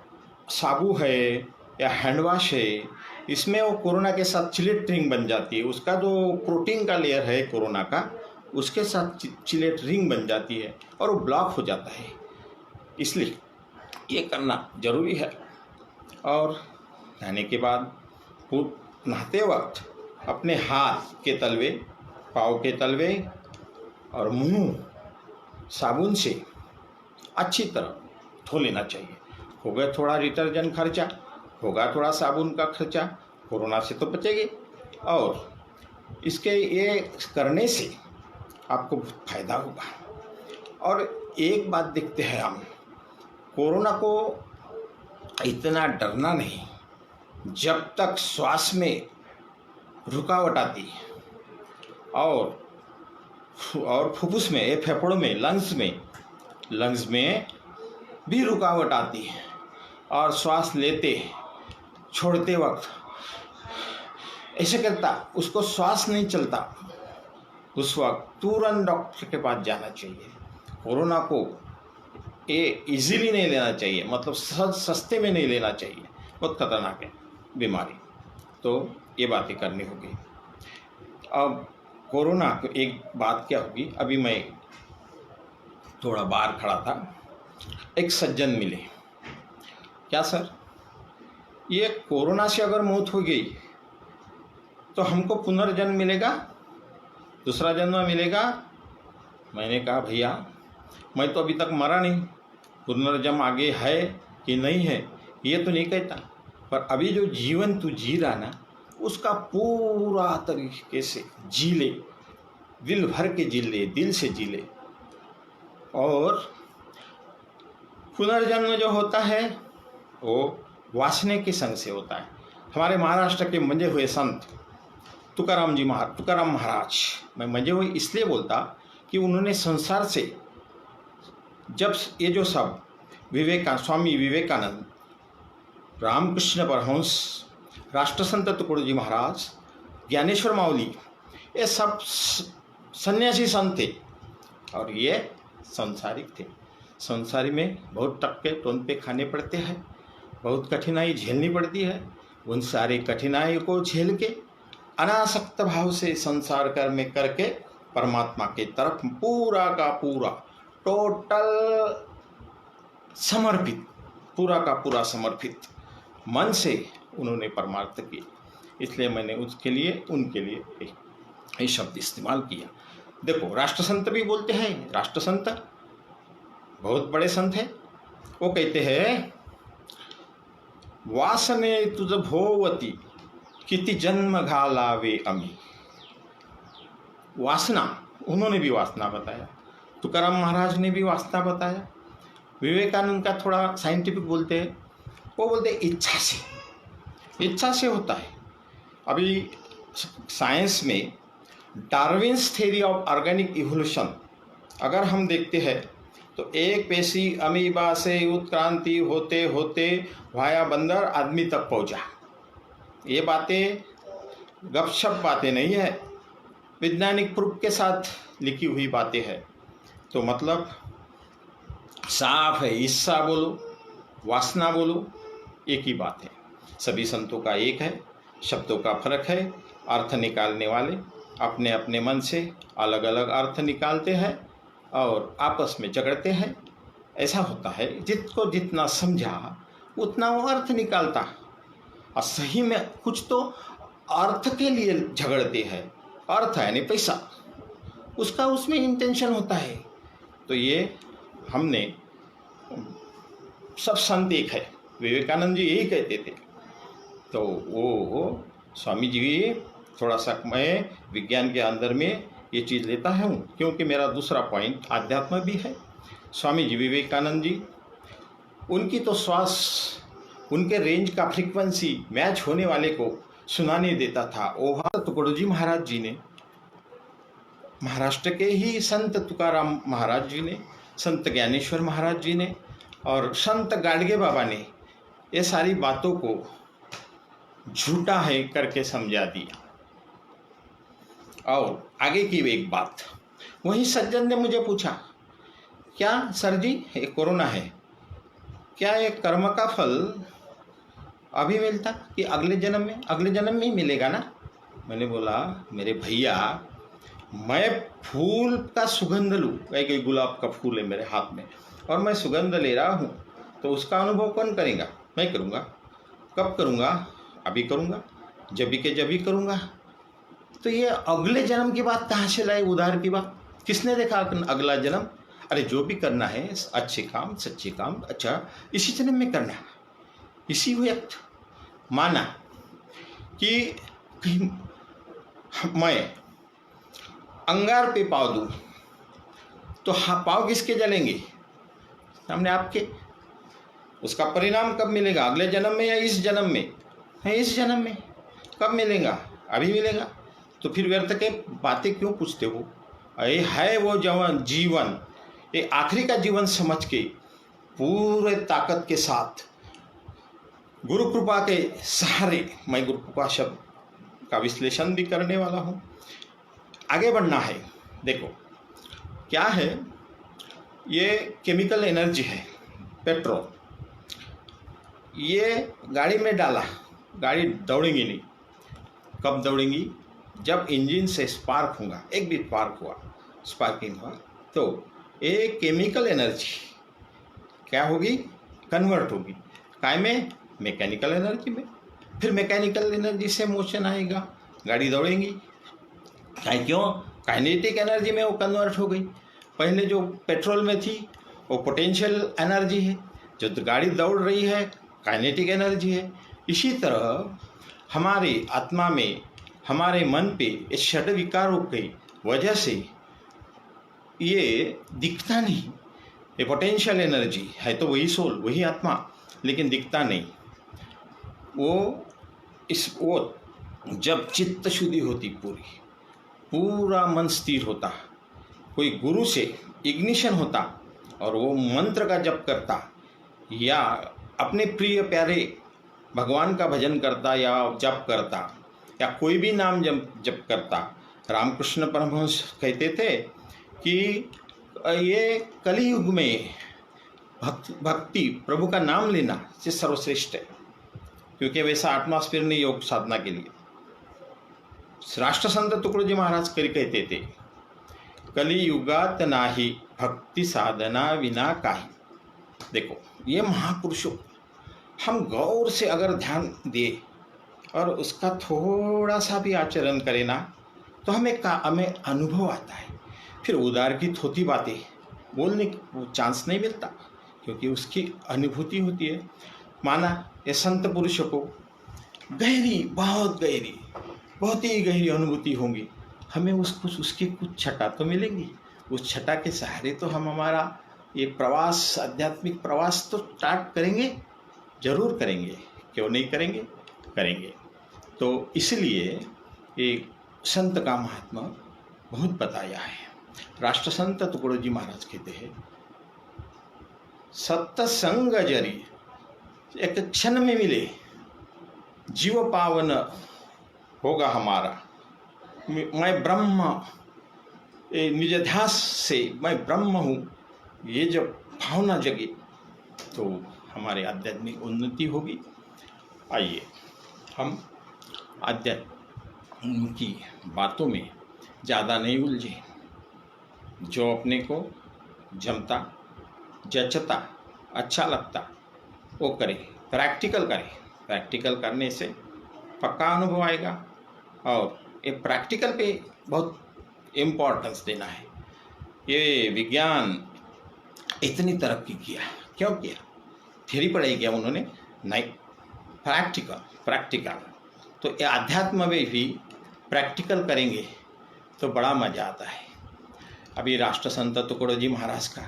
साबु है या हैंड वॉश है, इसमें वो कोरोना के साथ चिलेट रिंग बन जाती है। उसका जो प्रोटीन का लेयर है कोरोना का, उसके साथ चिलेट रिंग बन जाती है और वो ब्लॉक हो जाता है। इसलिए ये करना ज़रूरी है। और नहाने के बाद, नहाते वक्त अपने हाथ के तलवे, पाँव के तलवे और मुंह साबुन से अच्छी तरह धो लेना चाहिए। होगा थोड़ा डिटर्जेंट खर्चा, होगा थोड़ा साबुन का खर्चा, कोरोना से तो बचेगी। और इसके ये करने से आपको फ़ायदा होगा। और एक बात देखते हैं हम, कोरोना को इतना डरना नहीं, जब तक श्वास में रुकावट आती है और फुफ्फुस में, फेफड़ों में, लंग्स में भी रुकावट आती है और श्वास लेते छोड़ते वक्त ऐसे करता, उसको श्वास नहीं चलता, उस वक्त तुरंत डॉक्टर के पास जाना चाहिए। कोरोना को ये इजीली नहीं लेना चाहिए, मतलब सस्ते में नहीं लेना चाहिए, बहुत खतरनाक है बीमारी। तो ये बातें करनी होगी। अब कोरोना को एक बात क्या होगी, अभी मैं थोड़ा बाहर खड़ा था, एक सज्जन मिले। क्या सर, ये कोरोना से अगर मौत हो गई तो हमको पुनर्जन्म मिलेगा, दूसरा जन्म मिलेगा? मैंने कहा भैया, मैं तो अभी तक मरा नहीं, पुनर्जन्म आगे है कि नहीं है ये तो नहीं कहता, पर अभी जो जीवन तू जी रहा ना, उसका पूरा तरीके से जी ले, दिल भर के जी ले, दिल से जी ले। और पुनर्जन्म जो होता है वो वासना के संग से होता है। हमारे महाराष्ट्र के मंजे हुए संत तुकाराम महाराज, मैं मंजे हुए इसलिए बोलता कि उन्होंने संसार से, जब ये जो सब स्वामी विवेकानंद, रामकृष्ण परमहंस, राष्ट्रसंत तुकडोजी महाराज, ज्ञानेश्वर माउली, ये सब सन्यासी संत थे और ये संसारिक थे। संसारी में बहुत टक्के टोन पे खाने पड़ते हैं, बहुत कठिनाई झेलनी पड़ती है। उन सारी कठिनाई को झेल के अनासक्त भाव से संसार कर्म करके परमात्मा के तरफ पूरा का पूरा टोटल समर्पित, पूरा का पूरा समर्पित मन से उन्होंने परमार्थ किया। इसलिए मैंने उसके लिए, उनके लिए ये शब्द इस्तेमाल किया। देखो, राष्ट्रसंत भी बोलते हैं, राष्ट्रसंत बहुत बड़े संत हैं, वो कहते हैं, वासने तुझ भोवती किति जन्म घालावे अमी। वासना, उन्होंने भी वासना बताया, तुकाराम महाराज ने भी वासना बताया, विवेकानंद का थोड़ा साइंटिफिक बोलते हैं, वो बोलते हैं इच्छा से होता है। अभी साइंस में Darwin's theory of organic evolution अगर हम देखते हैं तो एक पेशी अमीबा से उत्क्रांति होते होते वाया बंदर आदमी तक पहुंचा। ये बातें गपशप बातें नहीं है, वैज्ञानिक प्रूफ के साथ लिखी हुई बातें हैं। तो मतलब साफ है, इच्छा बोलो, वासना बोलो, एक ही बात है। सभी संतों का एक है, शब्दों का फर्क है। अर्थ निकालने वाले अपने अपने मन से अलग अलग अर्थ निकालते हैं और आपस में झगड़ते हैं। ऐसा होता है, जिसको जितना समझा उतना वो अर्थ निकालता, और सही में कुछ तो अर्थ के लिए झगड़ते हैं। अर्थ यानी पैसा, उसका उसमें इंटेंशन होता है। तो ये हमने सब संत एक है, विवेकानंद जी यही कहते थे। तो वो स्वामी जी, थोड़ा सा मैं विज्ञान के अंदर में ये चीज़ लेता हूँ, क्योंकि मेरा दूसरा पॉइंट आध्यात्म भी है। स्वामी जी विवेकानंद जी, उनकी तो श्वास, उनके रेंज का फ्रीक्वेंसी मैच होने वाले को सुनाने देता था। वो तुकडोजी महाराज जी ने, महाराष्ट्र के ही संत तुकाराम महाराज जी ने, संत ज्ञानेश्वर महाराज जी ने और संत गाडगे बाबा ने ये सारी बातों को झूठा है करके समझा दिया। और आगे की एक बात, वही सज्जन ने मुझे पूछा, क्या सर जी ये कोरोना है, क्या ये कर्म का फल अभी मिलता कि अगले जन्म में? अगले जन्म में ही मिलेगा ना। मैंने बोला, मेरे भैया, मैं फूल का सुगंध लूँ, कहीं गुलाब का फूल है मेरे हाथ में और मैं सुगंध ले रहा हूँ, तो उसका अनुभव कौन करेगा? मैं करूँगा। कब करूँगा? अभी करूँगा, जभी के जभी करूँगा। तो ये अगले जन्म की बात कहाँ से लाए? उधार की बात किसने देखा अगला जन्म? अरे जो भी करना है, अच्छे काम, सच्चे काम, अच्छा इसी जन्म में करना। इसी वक्त माना कि कहीं मैं अंगार पे पाव दूँ, तो हाँ, पाव किसके जलेंगे? सामने आपके। उसका परिणाम कब मिलेगा? अगले जन्म में या इस जन्म में? है इस जन्म में। कब मिलेगा? अभी मिलेगा। तो फिर व्यर्थ के बातें क्यों पूछते हो? ये है वो जवान जीवन, ये आखिरी का जीवन समझ के पूरे ताकत के साथ गुरु कृपा के सहारे, मैं गुरु कृपा शब्द का विश्लेषण भी करने वाला हूँ, आगे बढ़ना है। देखो क्या है, ये केमिकल एनर्जी है, पेट्रोल। ये गाड़ी में डाला, गाड़ी दौड़ेंगी नहीं। कब दौड़ेंगी? जब इंजन से स्पार्क होगा। एक भी स्पार्क हुआ, स्पार्किंग हुआ, तो ये केमिकल एनर्जी क्या होगी? कन्वर्ट होगी। काय में? मैकेनिकल एनर्जी में। फिर मैकेनिकल एनर्जी से मोशन आएगा, गाड़ी दौड़ेंगी। काय क्यों? काइनेटिक एनर्जी में वो कन्वर्ट हो गई। पहले जो पेट्रोल में थी वो पोटेंशियल एनर्जी है, जो गाड़ी दौड़ रही है काइनेटिक एनर्जी है। इसी तरह हमारी आत्मा में, हमारे मन पे इस षड विकारों की वजह से ये दिखता नहीं। ये पोटेंशियल एनर्जी है तो वही सोल, वही आत्मा, लेकिन दिखता नहीं। वो जब चित्त शुद्धि होती, पूरा मन स्थिर होता, कोई गुरु से इग्निशन होता और वो मंत्र का जप करता या अपने प्रिय प्यारे भगवान का भजन करता या जप करता या कोई भी नाम जप करता। रामकृष्ण परमहंस कहते थे कि ये कलियुग में भक्ति, प्रभु का नाम लेना से सर्वश्रेष्ठ है, क्योंकि वैसा एटमॉस्फेयर नहीं योग साधना के लिए। राष्ट्र संत तुकडोजी महाराज करी कहते थे, कलियुगात नाही भक्ति साधना विना काही। देखो ये महापुरुषों, हम गौर से अगर ध्यान दें और उसका थोड़ा सा भी आचरण करें ना, तो हमें अनुभव आता है। फिर उदार की थोती बातें बोलने को चांस नहीं मिलता, क्योंकि उसकी अनुभूति होती है। माना ये संत पुरुषों को गहरी, बहुत ही गहरी अनुभूति होगी, हमें उसकी कुछ छटा तो मिलेंगी। उस छटा के सहारे तो हम हमारा ये प्रवास, आध्यात्मिक प्रवास तो स्टार्ट करेंगे, जरूर करेंगे। क्यों नहीं करेंगे? करेंगे। तो इसलिए एक संत का महात्मा बहुत बताया है। राष्ट्र संत तुकडोजी महाराज कहते हैं, सत्संग जरी एक क्षण में मिले, जीव पावन होगा हमारा। मैं ब्रह्म, निज ध्यास से मैं ब्रह्म हूँ, ये जब भावना जगे तो हमारे आध्यात्मिक उन्नति होगी। आइए हम अध्यात्म की बातों में ज़्यादा नहीं उलझे। जो अपने को जमता, जचता, अच्छा लगता वो करे, प्रैक्टिकल करे। प्रैक्टिकल करने से पक्का अनुभव आएगा। और ये प्रैक्टिकल पे बहुत इम्पोर्टेंस देना है। ये विज्ञान इतनी तरक्की किया, क्यों किया? थ्योरी पढ़ाई किया उन्होंने? नहीं, प्रैक्टिकल प्रैक्टिकल। तो ये अध्यात्म में भी प्रैक्टिकल करेंगे तो बड़ा मज़ा आता है। अभी राष्ट्र संत तुकडोजी महाराज का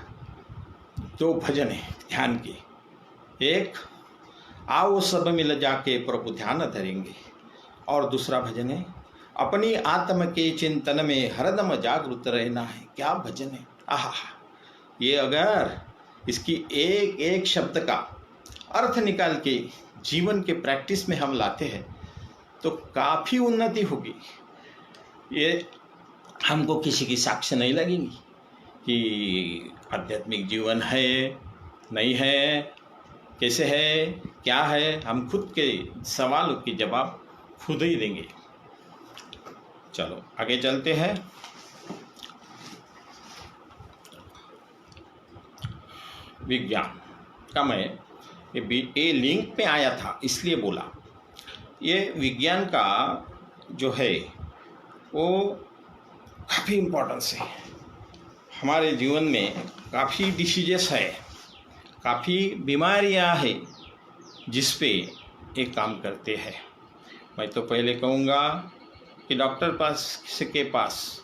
2 भजन है ध्यान के। एक, आओ सब मिल जाके प्रभु ध्यान धरेंगे, और दूसरा भजन है, अपनी आत्म के चिंतन में हरदम जागृत रहना है। क्या भजन है! आहा! ये अगर इसकी एक एक शब्द का अर्थ निकाल के जीवन के प्रैक्टिस में हम लाते हैं तो काफ़ी उन्नति होगी। ये हमको किसी की साक्ष्य नहीं लगेंगी कि आध्यात्मिक जीवन है नहीं है, कैसे है, क्या है। हम खुद के सवालों के जवाब खुद ही देंगे। चलो आगे चलते हैं। विज्ञान का मैं ये लिंक पे आया था इसलिए बोला। ये विज्ञान का जो है वो काफ़ी इम्पोर्टेंस है। हमारे जीवन में काफ़ी डिसीजेस है, काफ़ी बीमारियां हैं जिस पे ये काम करते हैं। मैं तो पहले कहूँगा कि डॉक्टर के पास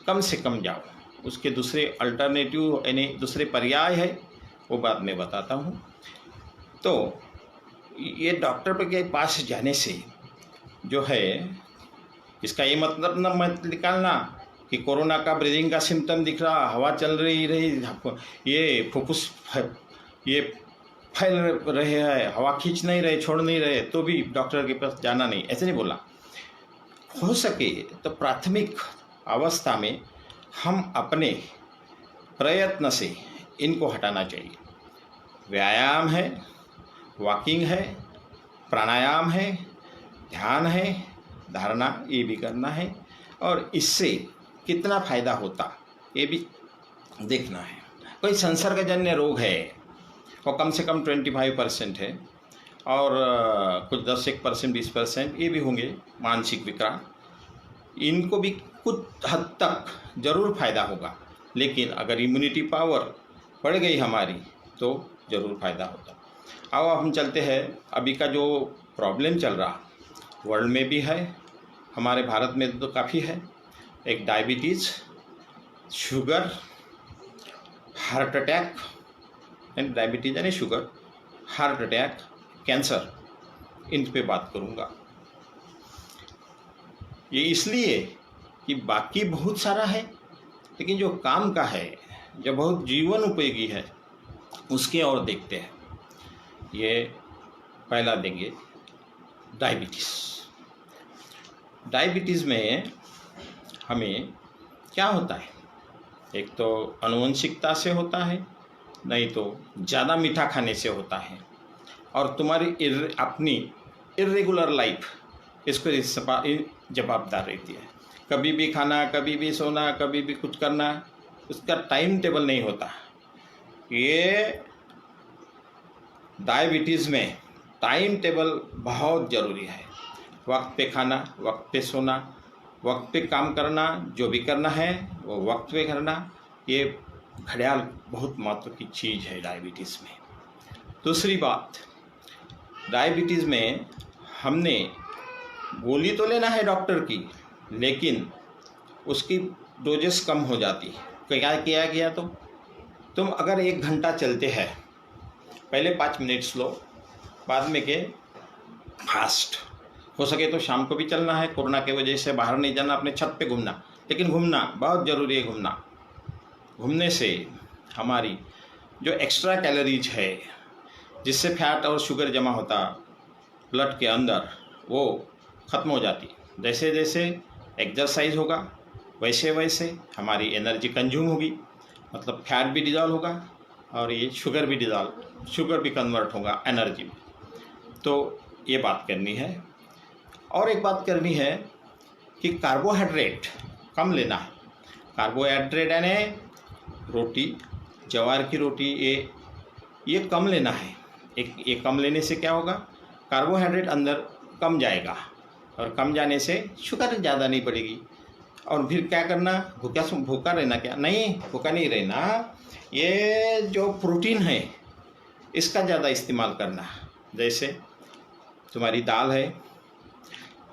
कम से कम जाओ। उसके दूसरे अल्टरनेटिव यानी दूसरे पर्याय है, वो बाद में बताता हूँ। तो ये डॉक्टर के पास जाने से जो है, इसका ये मतलब न मत निकालना कि कोरोना का ब्रीदिंग का सिम्टम दिख रहा, हवा चल रही ये फुफ्फुस ये फैल रहे हैं, हवा खींच नहीं रहे, छोड़ नहीं रहे, तो भी डॉक्टर के पास जाना नहीं, ऐसे नहीं बोला। हो सके तो प्राथमिक अवस्था में हम अपने प्रयत्न से इनको हटाना चाहिए। व्यायाम है, वॉकिंग है, प्राणायाम है, ध्यान है, धारणा, ये भी करना है। और इससे कितना फायदा होता ये भी देखना है। कोई संसर्गजन्य रोग है वो कम से कम 25% है, और कुछ 10-1%, 20% ये भी होंगे मानसिक विकार। इनको भी कुछ हद तक ज़रूर फायदा होगा, लेकिन अगर इम्यूनिटी पावर बढ़ गई हमारी तो ज़रूर फायदा होता। आओ हम चलते हैं। अभी का जो प्रॉब्लम चल रहा वर्ल्ड में भी है, हमारे भारत में तो काफ़ी है। एक डायबिटीज़, शुगर, हार्ट अटैक, यानी डायबिटीज़ यानी शुगर, हार्ट अटैक, कैंसर, इन पे बात करूँगा। ये इसलिए कि बाकी बहुत सारा है, लेकिन जो काम का है, जो बहुत जीवन उपयोगी है, उसके और देखते हैं। ये पहला देंगे डायबिटीज़। डायबिटीज़ में हमें क्या होता है? एक तो आनुवंशिकता से होता है, नहीं तो ज़्यादा मीठा खाने से होता है, और तुम्हारी अपनी इर्रेगुलर लाइफ इसको जवाबदार रहती है। कभी भी खाना, कभी भी सोना, कभी भी कुछ करना, उसका टाइम टेबल नहीं होता। ये डायबिटीज़ में टाइम टेबल बहुत ज़रूरी है। वक्त पे खाना, वक्त पे सोना, वक्त पे काम करना, जो भी करना है वो वक्त पे करना, ये घड़ियाल बहुत महत्व की चीज़ है डायबिटीज़ में। दूसरी बात, डायबिटीज़ में हमने गोली तो लेना है डॉक्टर की, लेकिन उसकी डोजेस कम हो जाती है। क्या किया गया? तो तुम अगर 1 घंटा चलते हैं, पहले 5 मिनट स्लो, बाद में के फास्ट। हो सके तो शाम को भी चलना है। कोरोना की वजह से बाहर नहीं जाना, अपने छत पे घूमना, लेकिन घूमना बहुत ज़रूरी है। घूमने से हमारी जो एक्स्ट्रा कैलोरीज है, जिससे फैट और शुगर जमा होता ब्लड के अंदर, वो ख़त्म हो जाती। जैसे जैसे एक्सरसाइज होगा वैसे वैसे हमारी एनर्जी कंज्यूम होगी, मतलब फैट भी डिज़ॉल्व होगा और ये शुगर भी कन्वर्ट होगा एनर्जी में। तो ये बात करनी है। और एक बात करनी है कि कार्बोहाइड्रेट कम लेना है। कार्बोहाइड्रेट यानी रोटी, ज्वार की रोटी, ये कम लेना है। ये कम लेने से क्या होगा, कार्बोहाइड्रेट अंदर कम जाएगा और कम जाने से शुगर ज़्यादा नहीं बढ़ेगी। और फिर क्या करना, भूखा रहना, क्या नहीं, भूखा नहीं रहना। ये जो प्रोटीन है इसका ज़्यादा इस्तेमाल करना। जैसे तुम्हारी दाल है,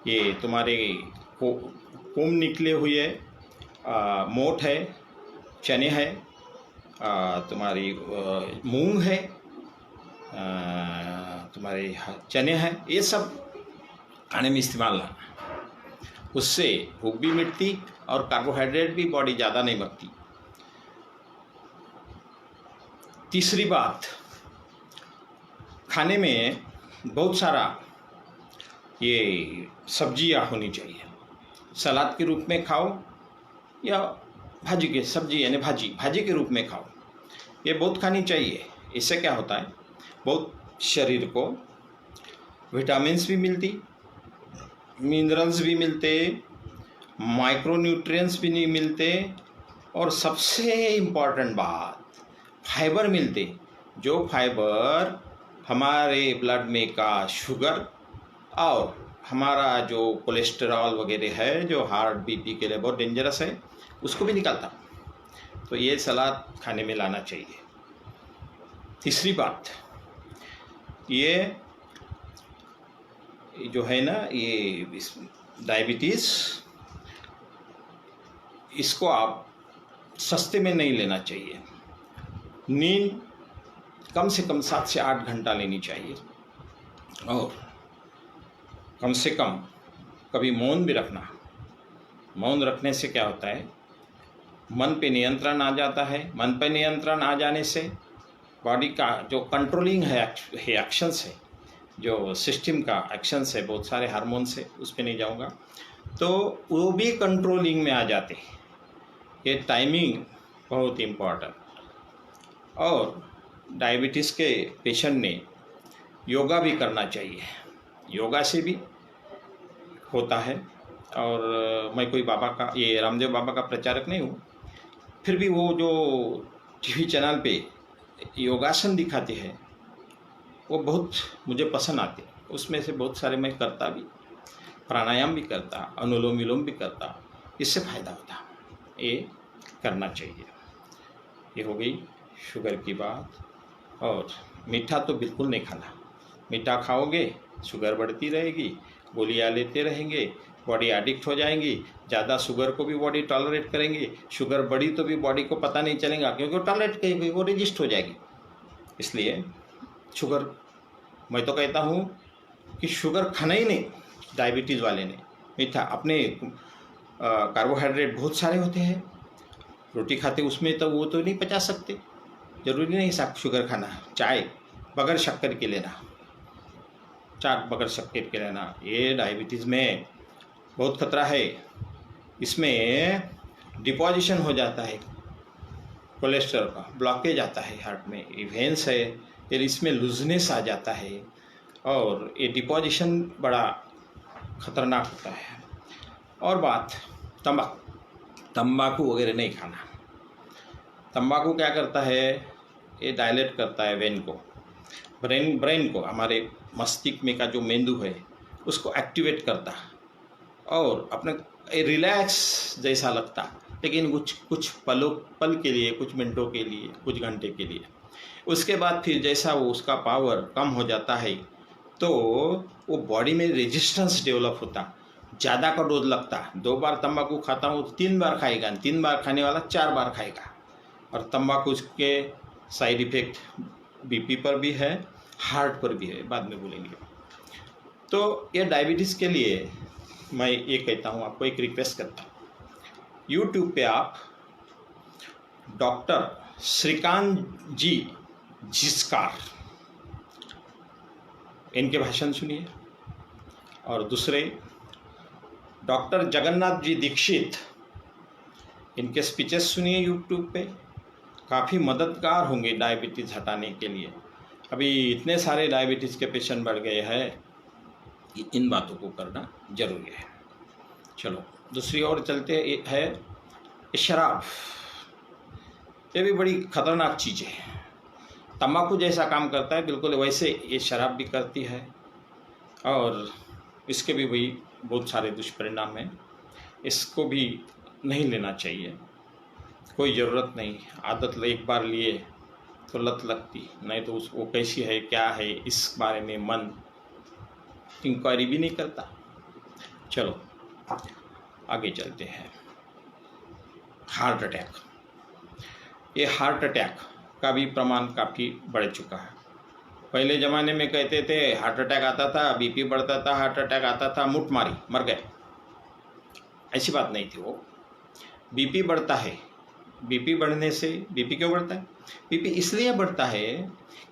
ये तुम्हारे कोम निकले हुए मोठ है, चने है, तुम्हारी मूंग है, तुम्हारे चने हैं, ये सब खाने में इस्तेमाल लाना। उससे भूख भी मिटती और कार्बोहाइड्रेट भी बॉडी ज़्यादा नहीं मरती। तीसरी बात, खाने में बहुत सारा ये सब्जियां होनी चाहिए। सलाद के रूप में खाओ या भाजी के सब्जी यानी भाजी के रूप में खाओ, ये बहुत खानी चाहिए। इससे क्या होता है, बहुत शरीर को विटामिन्स भी मिलती, मिनरल्स भी मिलते, माइक्रोन्यूट्रिएंट्स भी नहीं मिलते, और सबसे इम्पॉर्टेंट बात, फाइबर मिलते। जो फाइबर हमारे ब्लड में का शुगर और हमारा जो कोलेस्टेरॉल वगैरह है, जो हार्ट बीपी के लिए बहुत डेंजरस है, उसको भी निकालता। तो ये सलाद खाने में लाना चाहिए। तीसरी बात, ये जो है ना, ये डायबिटीज़, इसको आप सस्ते में नहीं लेना चाहिए। नींद कम से कम 7 से 8 घंटा लेनी चाहिए, और कम से कम कभी मौन भी रखना। मौन रखने से क्या होता है, मन पे नियंत्रण आ जाता है। मन पे नियंत्रण आ जाने से बॉडी का जो कंट्रोलिंग है एक्शंस है, जो सिस्टम का एक्शंस है, बहुत सारे हार्मोन्स है, उस पर नहीं जाऊंगा, तो वो भी कंट्रोलिंग में आ जाते हैं। ये टाइमिंग बहुत इम्पोर्टेंट। और डायबिटीज़ के पेशेंट ने योगा भी करना चाहिए। योगा से भी होता है। और मैं कोई बाबा का, ये रामदेव बाबा का प्रचारक नहीं हूँ, फिर भी वो जो टीवी चैनल पे योगासन दिखाते हैं वो बहुत मुझे पसंद आते। उसमें से बहुत सारे मैं करता भी, प्राणायाम भी करता, अनुलोम विलोम भी करता, इससे फ़ायदा होता, ये करना चाहिए। ये हो गई शुगर की बात। और मीठा तो बिल्कुल नहीं खाना। मीठा खाओगे शुगर बढ़ती रहेगी, गोलियां लेते रहेंगे, बॉडी एडिक्ट हो जाएंगी। ज़्यादा शुगर को भी बॉडी टॉलरेट करेंगे, शुगर बढ़ी तो भी बॉडी को पता नहीं चलेगा, क्योंकि वो टॉलरेट करेगी, वो रजिस्ट हो जाएगी। इसलिए शुगर, मैं तो कहता हूँ कि शुगर खाना ही नहीं डायबिटीज़ वाले ने। मीठा अपने कार्बोहाइड्रेट बहुत सारे होते हैं, रोटी खाते उसमें तो वो तो नहीं पचा सकते। ज़रूरी नहीं सब शुगर खाना। चाय बगैर शक्कर के लेना, चाय बगैर शक्कर के लेना, ये डायबिटीज़ में बहुत खतरा है। इसमें डिपोजिशन हो जाता है कोलेस्ट्रॉल का, ब्लॉकेज आता है हार्ट में, वेन्स है, फिर इसमें लूजनेस आ जाता है, और ये डिपोजिशन बड़ा खतरनाक होता है। और बात तंबाकू वगैरह नहीं खाना। तंबाकू क्या करता है, ये डायलेट करता है वेन को, ब्रेन को, हमारे मस्तिष्क में का जो मेंदू है उसको एक्टिवेट करता, और अपने रिलैक्स जैसा लगता, लेकिन कुछ पल के लिए, कुछ मिनटों के लिए, कुछ घंटे के लिए। उसके बाद फिर जैसा वो उसका पावर कम हो जाता है तो वो बॉडी में रेजिस्टेंस डेवलप होता, ज़्यादा का डोज लगता। 2 बार तंबाकू खाता हूँ तो 3 बार खाएगा, 3 बार खाने वाला 4 बार खाएगा। और तंबाकू के साइड इफ़ेक्ट बीपी पर भी है, हार्ट पर भी है, बाद में बोलेंगे। तो ये डायबिटीज़ के लिए मैं ये कहता हूँ, आपको एक रिक्वेस्ट करता हूँ, यूट्यूब पे आप डॉक्टर श्रीकांत जी जिस्कार, इनके भाषण सुनिए। और दूसरे डॉक्टर जगन्नाथ जी दीक्षित, इनके स्पीचेस सुनिए यूट्यूब पे, काफ़ी मददगार होंगे डायबिटीज़ हटाने के लिए। अभी इतने सारे डायबिटीज़ के पेशेंट बढ़ गए हैं इन बातों को करना जरूरी है। चलो दूसरी ओर चलते है। शराब, ये भी बड़ी खतरनाक चीज़ है। तंबाकू जैसा काम करता है बिल्कुल वैसे ये शराब भी करती है, और इसके भी वही बहुत सारे दुष्परिणाम हैं। इसको भी नहीं लेना चाहिए, कोई ज़रूरत नहीं। आदत एक बार लिए तो लत लगती, नहीं तो वो कैसी है क्या है इस बारे में मन इंक्वायरी भी नहीं करता। चलो आगे चलते हैं। हार्ट अटैक, ये हार्ट अटैक का भी प्रमाण काफ़ी बढ़ चुका है। पहले ज़माने में कहते थे हार्ट अटैक आता था, बीपी बढ़ता था, हार्ट अटैक आता था, मुठ मारी मर गए। ऐसी बात नहीं थी। वो बीपी बढ़ता है, बीपी बढ़ने से, बीपी क्यों बढ़ता है? बीपी इसलिए बढ़ता है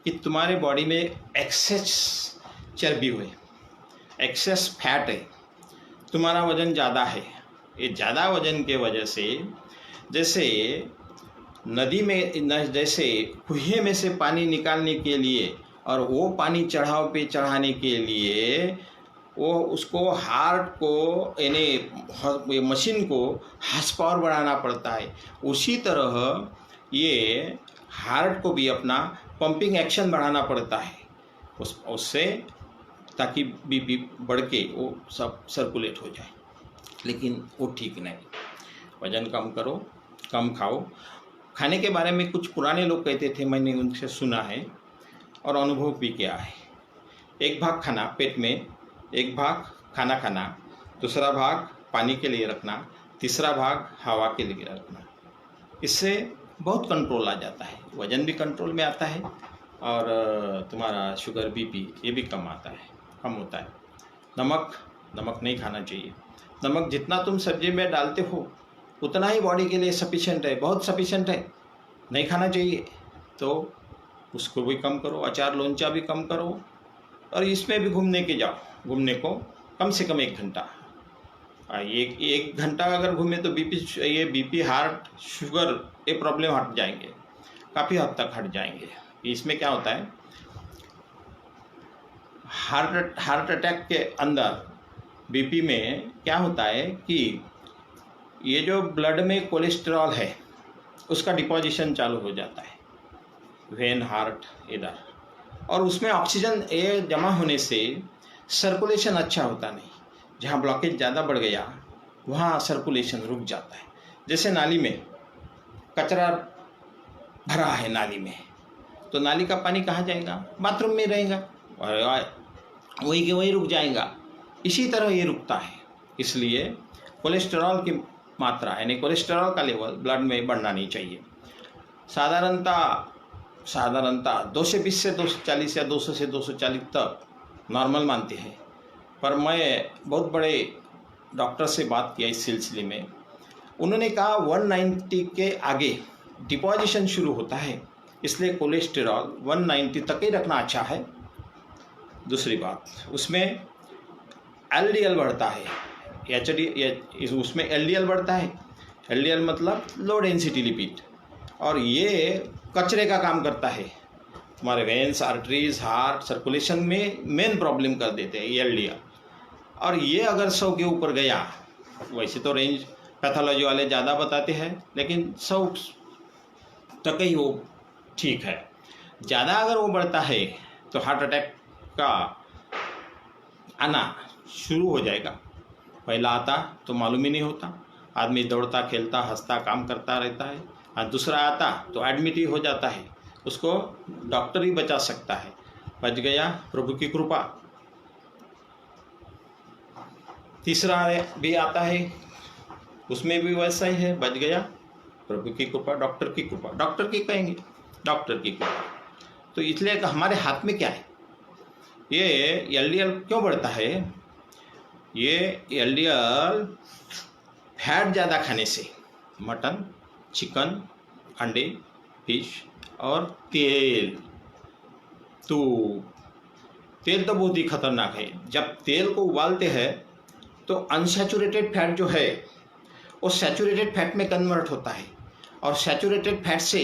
कि तुम्हारे बॉडी में एक्सेस चर्बी हुए, एक्सेस फैट है, तुम्हारा वज़न ज़्यादा है। ये ज़्यादा वज़न के वजह से, जैसे नदी में, जैसे कुएं में से पानी निकालने के लिए और वो पानी चढ़ाव पे चढ़ाने के लिए वो उसको हार्ट को यानी मशीन को हार्स पावर बढ़ाना पड़ता है। उसी तरह ये हार्ट को भी अपना पंपिंग एक्शन बढ़ाना पड़ता है उससे, ताकि बीपी बढ़ के वो सब सर्कुलेट हो जाए। लेकिन वो ठीक नहीं। वज़न कम करो, कम खाओ। खाने के बारे में कुछ पुराने लोग कहते थे, मैंने उनसे सुना है और अनुभव भी किया है। एक भाग खाना पेट में, एक भाग खाना खाना, दूसरा भाग पानी के लिए रखना, तीसरा भाग हवा के लिए रखना। इससे बहुत कंट्रोल आ जाता है, वज़न भी कंट्रोल में आता है और तुम्हारा शुगर बीपी ये भी कम होता है। नमक नहीं खाना चाहिए। नमक जितना तुम सब्जी में डालते हो उतना ही बॉडी के लिए सफिशेंट है, बहुत सफिशेंट है, नहीं खाना चाहिए। तो उसको भी कम करो, अचार लोंचा भी कम करो, और इसमें भी घूमने को कम से कम 1 घंटा। एक घंटा अगर घूमे तो बीपी, हार्ट, शुगर ये प्रॉब्लम हट जाएंगे, काफ़ी हद तक हट जाएंगे। इसमें क्या होता है, हार्ट अटैक के अंदर बीपी में क्या होता है कि ये जो ब्लड में कोलेस्ट्रॉल है उसका डिपोजिशन चालू हो जाता है, वेन, हार्ट इधर, और उसमें ऑक्सीजन ये जमा होने से सर्कुलेशन अच्छा होता नहीं। जहाँ ब्लॉकेज ज़्यादा बढ़ गया वहाँ सर्कुलेशन रुक जाता है। जैसे नाली में कचरा भरा है नाली में, तो नाली का पानी कहाँ जाएगा? बाथरूम में रहेगा, वही के वही रुक जाएगा। इसी तरह ये रुकता है। इसलिए कोलेस्ट्रॉल की मात्रा यानी कोलेस्ट्रॉल का लेवल ब्लड में बढ़ना नहीं चाहिए। साधारणतः 220 से 240 या 200 से 240 तक नॉर्मल मानते हैं। पर मैं बहुत बड़े डॉक्टर से बात किया इस सिलसिले में, उन्होंने कहा 190 के आगे डिपोजिशन शुरू होता है, इसलिए कोलेस्ट्रॉल 190 तक ही रखना अच्छा है। दूसरी बात, उसमें LDL बढ़ता है, उसमें LDL बढ़ता है। LDL मतलब लो डेंसिटी लिपिड, और ये कचरे का काम करता है। तुम्हारे वेन्स, आर्टरीज, हार्ट, सर्कुलेशन में मेन प्रॉब्लम कर देते हैं ये LDL। और ये अगर 100 के ऊपर गया, वैसे तो रेंज पैथोलॉजी वाले ज़्यादा बताते हैं, लेकिन 100 तक ही वो ठीक है। ज़्यादा अगर वो बढ़ता है तो हार्ट अटैक का आना शुरू हो जाएगा। पहला आता तो मालूम ही नहीं होता, आदमी दौड़ता, खेलता, हंसता, काम करता रहता है, और दूसरा आता तो एडमिट ही हो जाता है, उसको डॉक्टर ही बचा सकता है। बच गया, प्रभु की कृपा। तीसरा भी आता है, उसमें भी वैसा ही है, बच गया, प्रभु की कृपा, डॉक्टर की कृपा। डॉक्टर की कहेंगे, डॉक्टर की कृपा। तो इसलिए हमारे हाथ में क्या है? ये LDL क्यों बढ़ता है? ये LDL फैट ज़्यादा खाने से, मटन, चिकन, अंडे, फिश और तेल तो बहुत ही खतरनाक है। जब तेल को उबालते हैं तो अनसैचुरेटेड फैट जो है वो सैचुरेटेड फैट में कन्वर्ट होता है, और सैचुरेटेड फैट से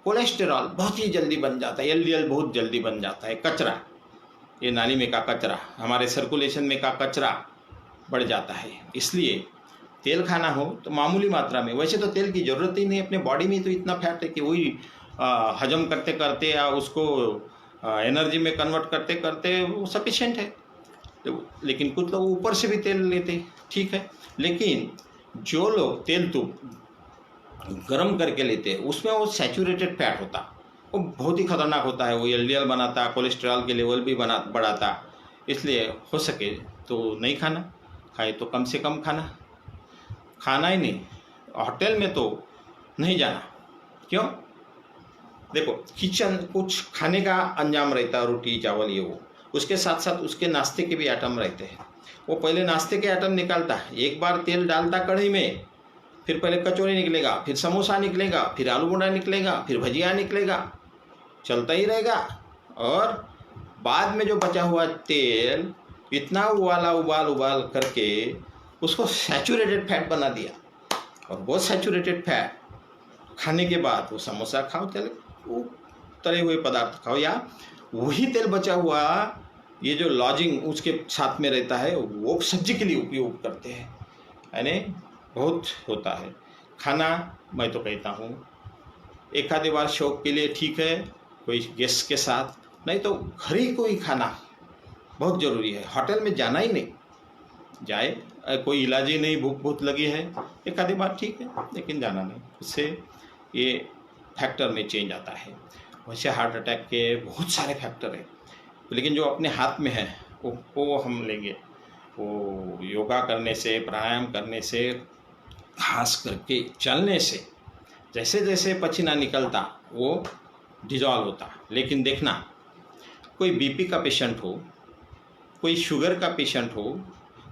कोलेस्टेरॉल बहुत ही जल्दी बन जाता है, LDL बहुत जल्दी बन जाता है, कचरा। ये नाली में का कचरा, हमारे सर्कुलेशन में का कचरा बढ़ जाता है। इसलिए तेल खाना हो तो मामूली मात्रा में, वैसे तो तेल की ज़रूरत ही नहीं, अपने बॉडी में तो इतना फैट है कि वही हजम करते करते या उसको एनर्जी में कन्वर्ट करते करते वो सफिशेंट है। तो लेकिन कुछ लोग ऊपर से भी तेल लेते, ठीक है, लेकिन जो लोग तेल तो गरम करके लेते हैं उसमें वो सैचुरेटेड फैट होता, वो बहुत ही खतरनाक होता है। वो एलडीएल बनाता, कोलेस्ट्रॉल के लेवल भी बढ़ाता। इसलिए हो सके तो नहीं खाना, खाए तो कम से कम खाना ही नहीं। होटल में तो नहीं जाना। क्यों? देखो, किचन कुछ खाने का अंजाम रहता है, रोटी चावल ये वो, उसके साथ साथ उसके नाश्ते के भी आइटम रहते हैं। वो पहले नाश्ते के आइटम निकालता, एक बार तेल डालता कढ़ाई में, फिर पहले कचौड़ी निकलेगा, फिर समोसा निकलेगा, फिर आलू बोंडा निकलेगा, फिर भजिया निकलेगा, चलता ही रहेगा। और बाद में जो बचा हुआ तेल इतना उबाल करके उसको सैचुरेटेड फैट बना दिया। और वो सैचुरेटेड फैट खाने के बाद वो समोसा खाओ, चले वो तले हुए पदार्थ खाओ, या वही तेल बचा हुआ ये जो लॉजिंग उसके साथ में रहता है वो सब्जी के लिए उपयोग करते हैं। यानी बहुत होता है खाना। मैं तो कहता हूँ एक आधे बार शौक के लिए ठीक है, कोई गेस्ट के साथ, नहीं तो घर ही कोई खाना बहुत ज़रूरी है। होटल में जाना ही नहीं, जाए कोई इलाज ही नहीं, भूख बहुत लगी है, एक आधी बार ठीक है, लेकिन जाना नहीं। उससे ये फैक्टर में चेंज आता है। वैसे हार्ट अटैक के बहुत सारे फैक्टर हैं, लेकिन जो अपने हाथ में है वो हम लेंगे। वो योगा करने से, प्राणायाम करने से, खास करके चलने से जैसे जैसे पसीना निकलता वो डिजॉल्व होता। लेकिन देखना, कोई बीपी का पेशेंट हो, कोई शुगर का पेशेंट हो,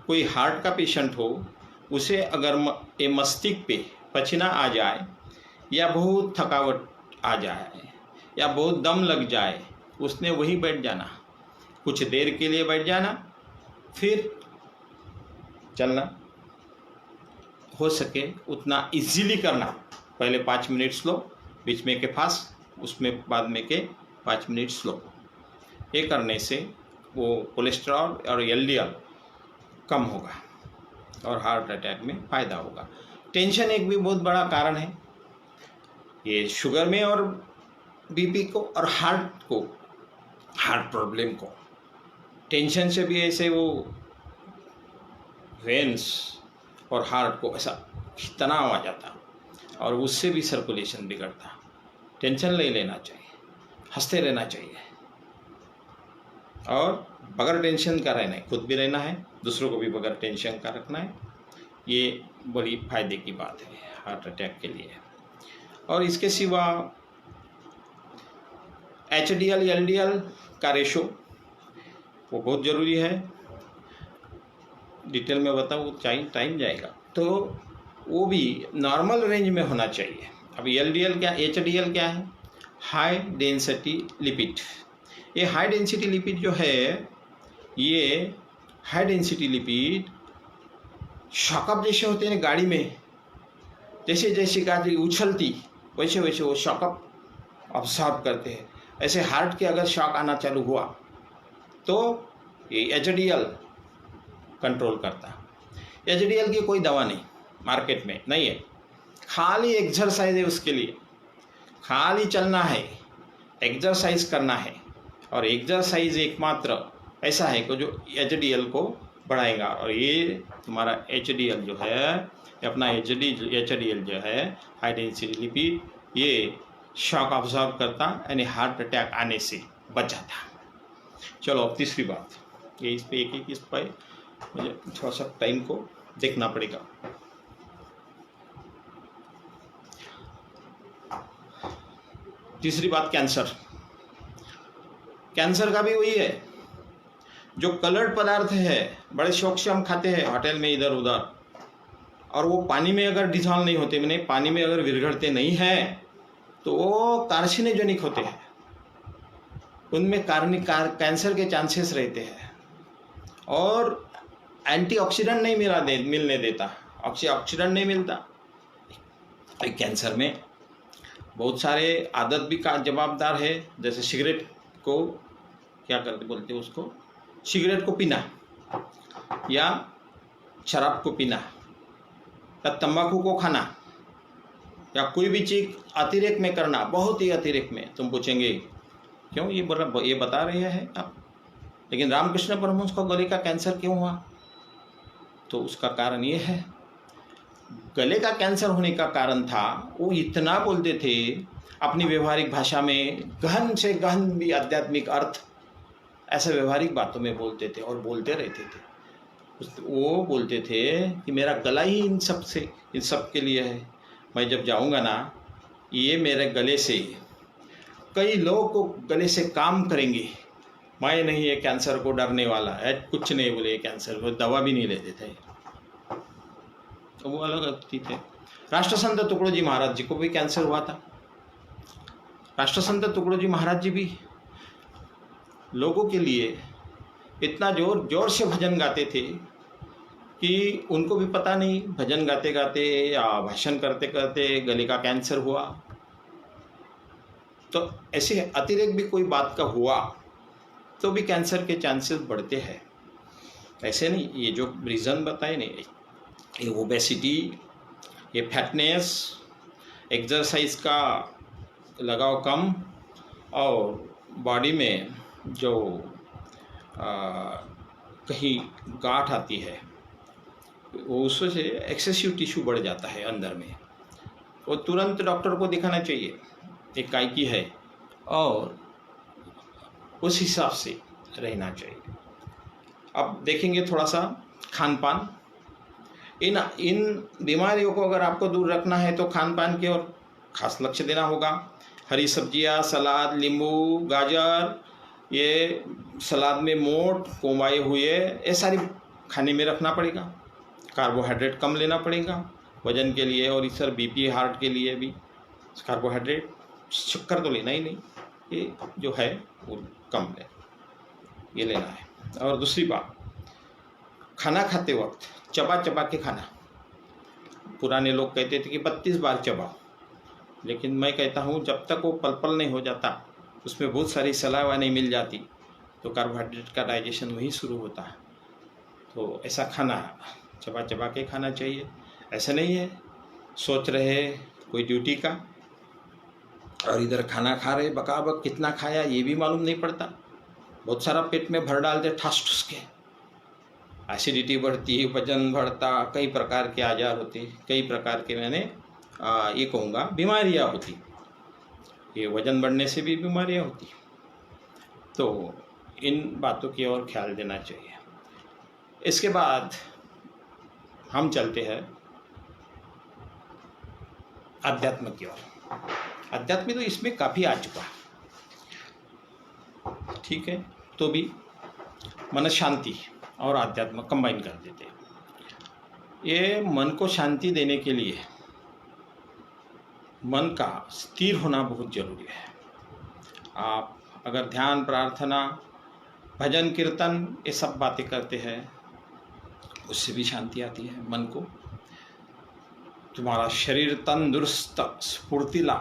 कोई हार्ट का पेशेंट हो, उसे अगर मस्तिष्क पे पसीना आ जाए या बहुत थकावट आ जाए या बहुत दम लग जाए, उसने वहीं बैठ जाना, कुछ देर के लिए बैठ जाना, फिर चलना हो सके उतना इजीली करना। पहले 5 मिनट स्लो, बीच में के फास्ट, उसमें बाद में के 5 मिनट स्लो। ये करने से वो कोलेस्ट्रॉल और एलडीएल कम होगा और हार्ट अटैक में फ़ायदा होगा। टेंशन एक भी बहुत बड़ा कारण है, ये शुगर में और बीपी को और हार्ट प्रॉब्लम को। टेंशन से भी ऐसे वो वेन्स और हार्ट को ऐसा तनाव आ जाता और उससे भी सर्कुलेशन बिगड़ता। टेंशन नहीं लेना चाहिए, हंसते रहना चाहिए और बगैर टेंशन का रहना है, खुद भी रहना है, दूसरों को भी बगैर टेंशन का रखना है। ये बड़ी फायदे की बात है हार्ट अटैक के लिए। और इसके सिवा एचडीएल एलडीएल का रेशो वो बहुत ज़रूरी है। डिटेल में बताऊँ टाइम जाएगा, तो वो भी नॉर्मल रेंज में होना चाहिए। अब एलडीएल क्या, एचडीएल क्या है? High density lipid. ये हाई डेंसिटी लिपिड जो है, ये हाई डेंसिटी लिपिड शॉकअप जैसे होते हैं गाड़ी में, जैसे जैसे गाड़ी उछलती वैसे वैसे वो शॉकअप ऑब्जॉर्व करते हैं। ऐसे हार्ट के अगर शॉक आना चालू हुआ तो ये एचडीएल कंट्रोल करता। एचडीएल की कोई दवा नहीं मार्केट में नहीं है, खाली एक्सरसाइज है उसके लिए, खाली चलना है, एक्सरसाइज करना है। और एक्सरसाइज एकमात्र ऐसा है कि जो एचडीएल को बढ़ाएगा। और ये तुम्हारा एचडीएल जो है, अपना एचडीएल जो है हाई डेंसिटी लिपिड, ये शॉक ऑब्जॉर्व करता, यानी हार्ट अटैक आने से बच जाता। चलो अब तीसरी बात, ये इस पे एक इस पर मुझे थोड़ा सा टाइम को देखना पड़ेगा। तीसरी बात, कैंसर का भी वही है। जो कलर्ड पदार्थ है बड़े शौक से हम खाते हैं होटल में इधर उधर, और वो पानी में अगर डिसॉल्व नहीं होते, मैंने पानी में अगर विरघड़ते नहीं हैं, तो वो कार्सिनोजेनिक होते हैं, उनमें कैंसर के चांसेस रहते हैं। और एंटीऑक्सीडेंट नहीं मिलने देता, ऑक्सीडेंट नहीं मिलता। कैंसर में बहुत सारे आदत भी का जवाबदार है, जैसे सिगरेट को क्या करते बोलते उसको, सिगरेट को पीना या शराब को पीना या तंबाकू को खाना या कोई भी चीज़ अतिरेक में करना, बहुत ही अतिरेक में। तुम पूछेंगे क्यों ये बता रहे हैं आप, लेकिन रामकृष्ण परमहंस को गले का कैंसर क्यों हुआ? तो उसका कारण ये है, गले का कैंसर होने का कारण था वो इतना बोलते थे अपनी व्यवहारिक भाषा में, गहन से गहन भी आध्यात्मिक अर्थ ऐसे व्यवहारिक बातों में बोलते थे और बोलते रहते थे। वो बोलते थे कि मेरा गला ही इन सब के लिए है। मैं जब जाऊंगा ना, ये मेरे गले से कई लोग को गले से काम करेंगे। मैं नहीं ये कैंसर को डरने वाला है, कुछ नहीं बोले कैंसर को, दवा भी नहीं लेते थे। तो वो अलग व्यक्ति थे। राष्ट्रसंत टुकड़ोजी महाराज जी को भी कैंसर हुआ था। राष्ट्रसंत टुकड़ोजी महाराज जी भी लोगों के लिए इतना जोर से भजन गाते थे कि उनको भी पता नहीं, भजन गाते गाते या भाषण करते करते गले का कैंसर हुआ। तो ऐसे अतिरेक भी कोई बात का हुआ तो भी कैंसर के चांसेस बढ़ते हैं। ऐसे नहीं, ये जो रीज़न बताए नहीं, ये ओबेसिटी, ये फैटनेस, एक्सरसाइज का लगाव कम और बॉडी में जो कहीं गांठ आती है वो उससे एक्सेसिव टिश्यू बढ़ जाता है अंदर में, वो तुरंत डॉक्टर को दिखाना चाहिए, एक काय की है, और उस हिसाब से रहना चाहिए। अब देखेंगे थोड़ा सा खान पान। इन बीमारियों को अगर आपको दूर रखना है तो खान पान की ओर खास लक्ष्य देना होगा। हरी सब्जियां, सलाद, नींबू, गाजर, ये सलाद में मोठ, कोमाए हुए, ये सारी खाने में रखना पड़ेगा। कार्बोहाइड्रेट कम लेना पड़ेगा वजन के लिए, और इस बीपी हार्ट के लिए भी कार्बोहाइड्रेट, शक्कर तो लेना ही नहीं, ये जो है वो कम ले, ये लेना है। और दूसरी बात, खाना खाते वक्त चबा चबा के खाना। पुराने लोग कहते थे कि 32 बार चबाओ, लेकिन मैं कहता हूँ जब तक वो पल पल नहीं हो जाता, उसमें बहुत सारी सलावा नहीं मिल जाती, तो कार्बोहाइड्रेट का डाइजेशन वही शुरू होता है। तो ऐसा खाना चबा चबा के खाना चाहिए। ऐसा नहीं है सोच रहे कोई ड्यूटी का और इधर खाना खा रहे, बकाबक कितना खाया ये भी मालूम नहीं पड़ता, बहुत सारा पेट में भर डालते ठस ठुस के, एसिडिटी बढ़ती, वजन बढ़ता, कई प्रकार के आजार होते, कई प्रकार के मैंने ये कहूँगा बीमारियाँ होती। ये वजन बढ़ने से भी बीमारियाँ होती। तो इन बातों की ओर ख्याल देना चाहिए। इसके बाद हम चलते हैं अध्यात्म की ओर। अध्यात्म तो इसमें काफ़ी आ चुका, ठीक है, तो भी मन शांति और अध्यात्म कंबाइन कर देते हैं। ये मन को शांति देने के लिए मन का स्थिर होना बहुत जरूरी है। आप अगर ध्यान, प्रार्थना, भजन, कीर्तन ये सब बातें करते हैं, उससे भी शांति आती है मन को। तुम्हारा शरीर तंदुरुस्त, स्फूर्तिला,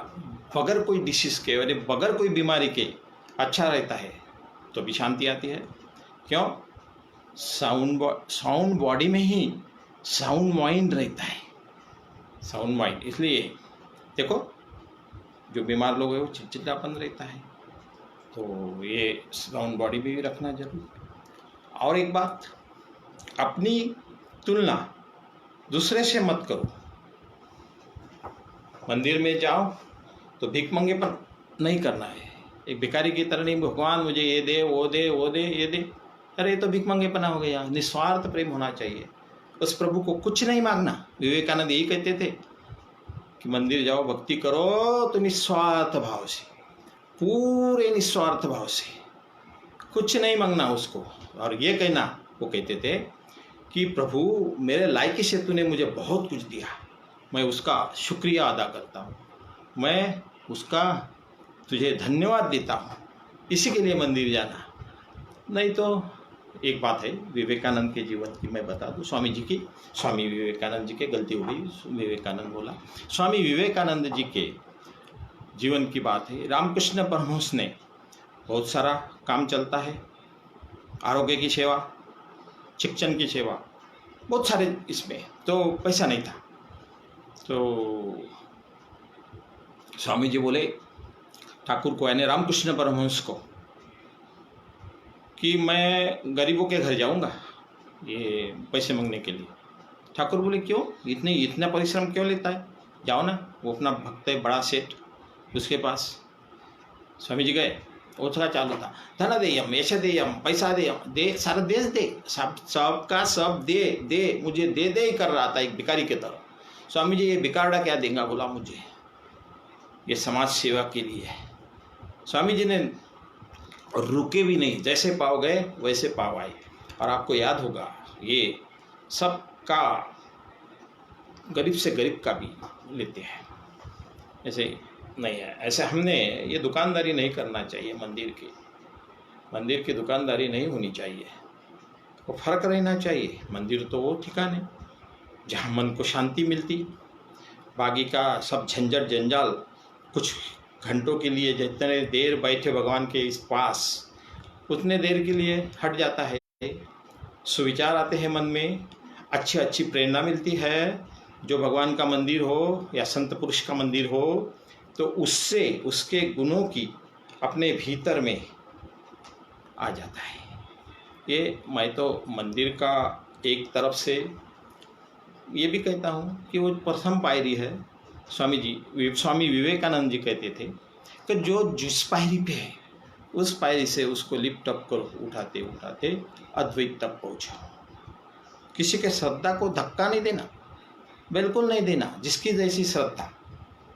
बगैर कोई डिसीज के, यानी बगैर कोई बीमारी के अच्छा रहता है, तो भी शांति आती है। क्यों? साउंड बॉडी में ही साउंड माइंड रहता है, साउंड माइंड। इसलिए देखो जो बीमार लोग हैं वो चिड़चिड़ापन रहता है, तो ये साउंड बॉडी भी रखना जरूरी। और एक बात, अपनी तुलना दूसरे से मत करो। मंदिर में जाओ तो भीख मंगेपन नहीं करना है, एक भिखारी की तरह नहीं, भगवान मुझे ये दे, वो दे, वो दे, ये दे। अरे ये तो भीख मंगेपना हो गया। निस्वार्थ प्रेम होना चाहिए, उस प्रभु को कुछ नहीं मांगना। विवेकानंद यही कहते थे कि मंदिर जाओ, भक्ति करो तो निस्वार्थ भाव से, पूरे निस्वार्थ भाव से, कुछ नहीं मांगना उसको। और ये कहना, वो कहते थे कि प्रभु मेरे लायकी से तूने मुझे बहुत कुछ दिया, मैं उसका शुक्रिया अदा करता हूँ, मैं उसका तुझे धन्यवाद देता हूँ, इसी के लिए मंदिर जाना। नहीं तो एक बात है विवेकानंद के जीवन की मैं बता दूँ, स्वामी विवेकानंद जी के, गलती हो गई, विवेकानंद बोला, स्वामी विवेकानंद जी के जीवन की बात है। रामकृष्ण परमहंस ने बहुत सारा काम चलता है, आरोग्य की सेवा, शिक्षण की सेवा, बहुत सारे इसमें तो पैसा नहीं था। तो स्वामी जी बोले ठाकुर को, यानी रामकृष्ण परमहंस को, कि मैं गरीबों के घर जाऊंगा ये पैसे मांगने के लिए। ठाकुर बोले क्यों, इतना परिश्रम क्यों लेता है, जाओ ना, वो अपना भक्त है बड़ा सेठ, उसके पास। स्वामी जी गए, ओछा चालू था, धन देयम ऐसे देयम पैसा दे सारा देश दे, सबका सब दे दे, मुझे दे दे ही कर रहा था एक भिखारी की तरह। स्वामी जी ये भिखारड़ा क्या देगा, बोला मुझे ये समाज सेवा के लिए है। स्वामी जी ने रुके भी नहीं, जैसे पाव गए वैसे पाव आए। और आपको याद होगा ये सबका, गरीब से गरीब का भी लेते हैं, ऐसे नहीं है। ऐसे हमने ये दुकानदारी नहीं करना चाहिए, मंदिर की दुकानदारी नहीं होनी चाहिए, वो फर्क रहना चाहिए। मंदिर तो वो ठिकाने जहाँ मन को शांति मिलती, बाकी का सब झंझट जंजाल कुछ घंटों के लिए, जितने देर बैठे भगवान के इस पास उतने देर के लिए हट जाता है, सुविचार आते हैं मन में, अच्छी प्रेरणा मिलती है। जो भगवान का मंदिर हो या संत पुरुष का मंदिर हो, तो उससे उसके गुणों की अपने भीतर में आ जाता है। ये मैं तो मंदिर का एक तरफ से ये भी कहता हूँ कि वो प्रथम पायरी है। स्वामी विवेकानंद जी कहते थे कि जो जिस पायरी पे है उस पायरी से उसको लिफ्ट अप करो, उठाते उठाते अद्वैत तक पहुँचाओ। किसी के श्रद्धा को धक्का नहीं देना, बिल्कुल नहीं देना।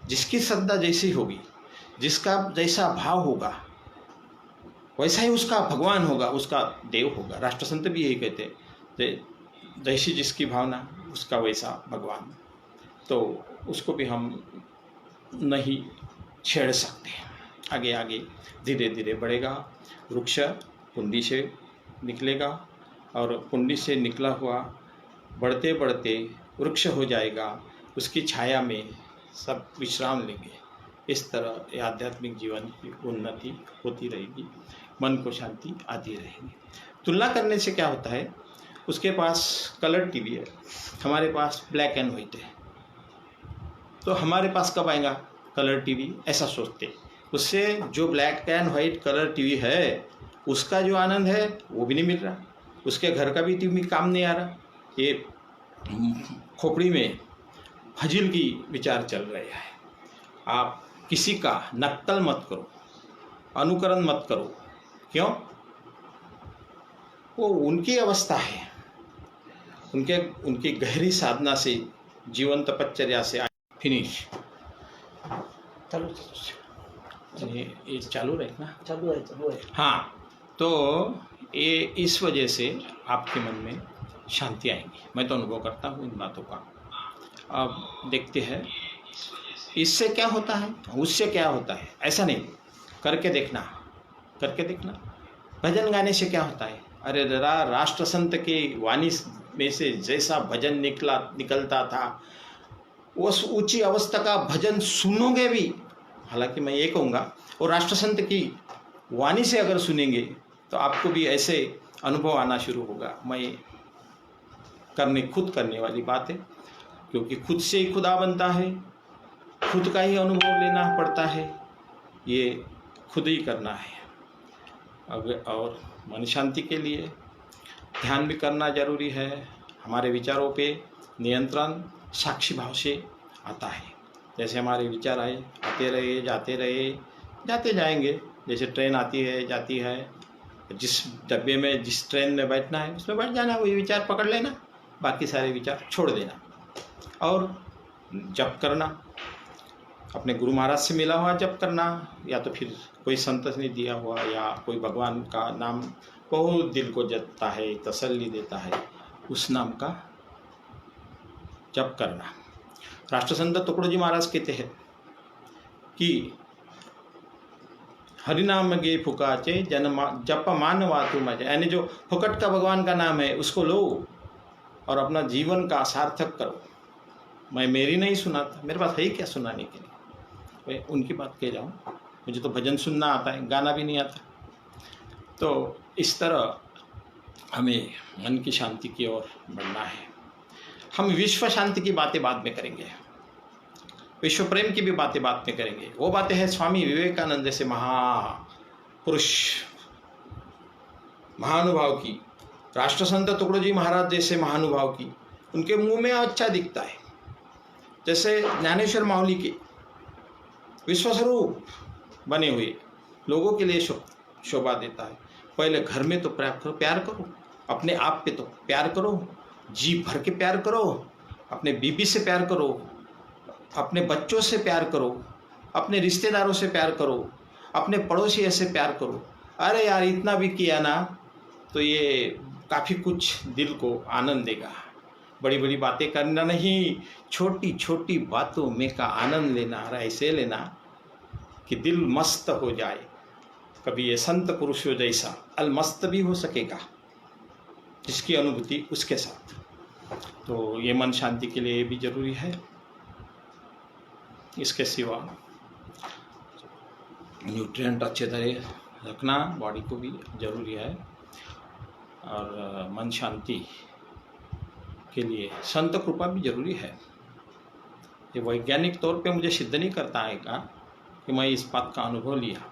जिसकी श्रद्धा जैसी होगी, जिसका जैसा भाव होगा, वैसा ही उसका भगवान होगा, उसका देव होगा। राष्ट्रसंत भी यही कहते हैं, जैसी जिसकी भावना उसका वैसा भगवान। तो उसको भी हम नहीं छेड़ सकते। आगे आगे धीरे धीरे बढ़ेगा, वृक्ष कुंडी से निकलेगा और कुंडी से निकला हुआ बढ़ते बढ़ते वृक्ष हो जाएगा, उसकी छाया में सब विश्राम लेंगे। इस तरह आध्यात्मिक जीवन की उन्नति होती रहेगी, मन को शांति आती रहेगी। तुलना करने से क्या होता है, उसके पास कलर टीवी है, हमारे पास ब्लैक एंड वाइट है, तो हमारे पास कब आएगा कलर टीवी, ऐसा सोचते। उससे जो black and white colour TV है उसका जो आनंद है वो भी नहीं मिल रहा, उसके घर का भी टीवी काम नहीं आ रहा। ये खोपड़ी में फजील की विचार चल रहे हैं। आप किसी का नकल मत करो, अनुकरण मत करो। क्यों? वो उनकी अवस्था है, उनकी गहरी साधना से, जीवन तपश्चर्या से। फिनिश चालू ये चालू रखना, चालू है। हाँ, तो ये इस वजह से आपके मन में शांति आएगी। मैं तो अनुभव करता हूँ इन बातों का। अब देखते हैं इससे क्या होता है, उससे क्या होता है, ऐसा नहीं, करके देखना। भजन गाने से क्या होता है, अरे राष्ट्र संत की वाणी में से जैसा भजन निकलता था, उस ऊंची अवस्था का भजन सुनोगे भी। हालांकि मैं ये कहूँगा, और राष्ट्र संत की वाणी से अगर सुनेंगे तो आपको भी ऐसे अनुभव आना शुरू होगा। मैं खुद करने वाली बात है, क्योंकि खुद से ही खुदा बनता है, खुद का ही अनुभव लेना पड़ता है, ये खुद ही करना है। और मन शांति के लिए ध्यान भी करना जरूरी है। हमारे विचारों पे नियंत्रण साक्षी भाव से आता है। जैसे हमारे विचार आए, आते रहे, जाते जाएंगे। जैसे ट्रेन आती है जाती है, जिस डब्बे में जिस ट्रेन में बैठना है उसमें बैठ जाना, वही विचार पकड़ लेना, बाकी सारे विचार छोड़ देना। और जप करना, अपने गुरु महाराज से मिला हुआ जप करना, या तो फिर कोई संत ने दिया हुआ, या कोई भगवान का नाम बहुत दिल को जतता है, तसल्ली देता है, उस नाम का जप करना। राष्ट्रसंत तुकडोजी महाराज कहते हैं कि हरिनाम गे फुकाचे जप मानवा तू मजे, यानी जो फुकट का भगवान का नाम है उसको लो और अपना जीवन का सार्थक करो। मैं मेरी नहीं सुनाता, मेरे पास है ही क्या सुनाने के लिए। मैं उनकी बात कह रहा हूँ। मुझे तो भजन सुनना आता है, गाना भी नहीं आता, तो इस तरह हमें मन की शांति की ओर बढ़ना है। हम विश्व शांति की बातें बाद में करेंगे, विश्व प्रेम की भी बातें बाद में करेंगे। वो बातें हैं स्वामी विवेकानंद जैसे महापुरुष, महानुभाव की, राष्ट्रसंत तुकडोजी महाराज जैसे महानुभाव की। उनके मुंह में अच्छा दिखता है। जैसे ज्ञानेश्वर माउली के विश्वस्वरूप बने हुए लोगों के लिए शोभा देता है। पहले घर में तो प्यार करो, अपने आप पे तो प्यार करो, जी भर के प्यार करो, अपने बीबी से प्यार करो, अपने बच्चों से प्यार करो, अपने रिश्तेदारों से प्यार करो, अपने पड़ोसी से प्यार करो। अरे यार, इतना भी किया ना तो ये काफ़ी कुछ दिल को आनंद देगा। बड़ी बड़ी बातें करना नहीं, छोटी छोटी बातों में का आनंद लेना, ऐसे लेना कि दिल मस्त हो जाए। कभी ये संत पुरुषों जैसा अलमस्त भी हो सकेगा, जिसकी अनुभूति उसके साथ। तो ये मन शांति के लिए भी जरूरी है। इसके सिवा न्यूट्रिएंट अच्छे तरह रखना बॉडी को भी जरूरी है। और मन शांति के लिए संत कृपा भी जरूरी है। ये वैज्ञानिक तौर पे मुझे सिद्ध नहीं करता है कि मैं इस बात का अनुभव लिया।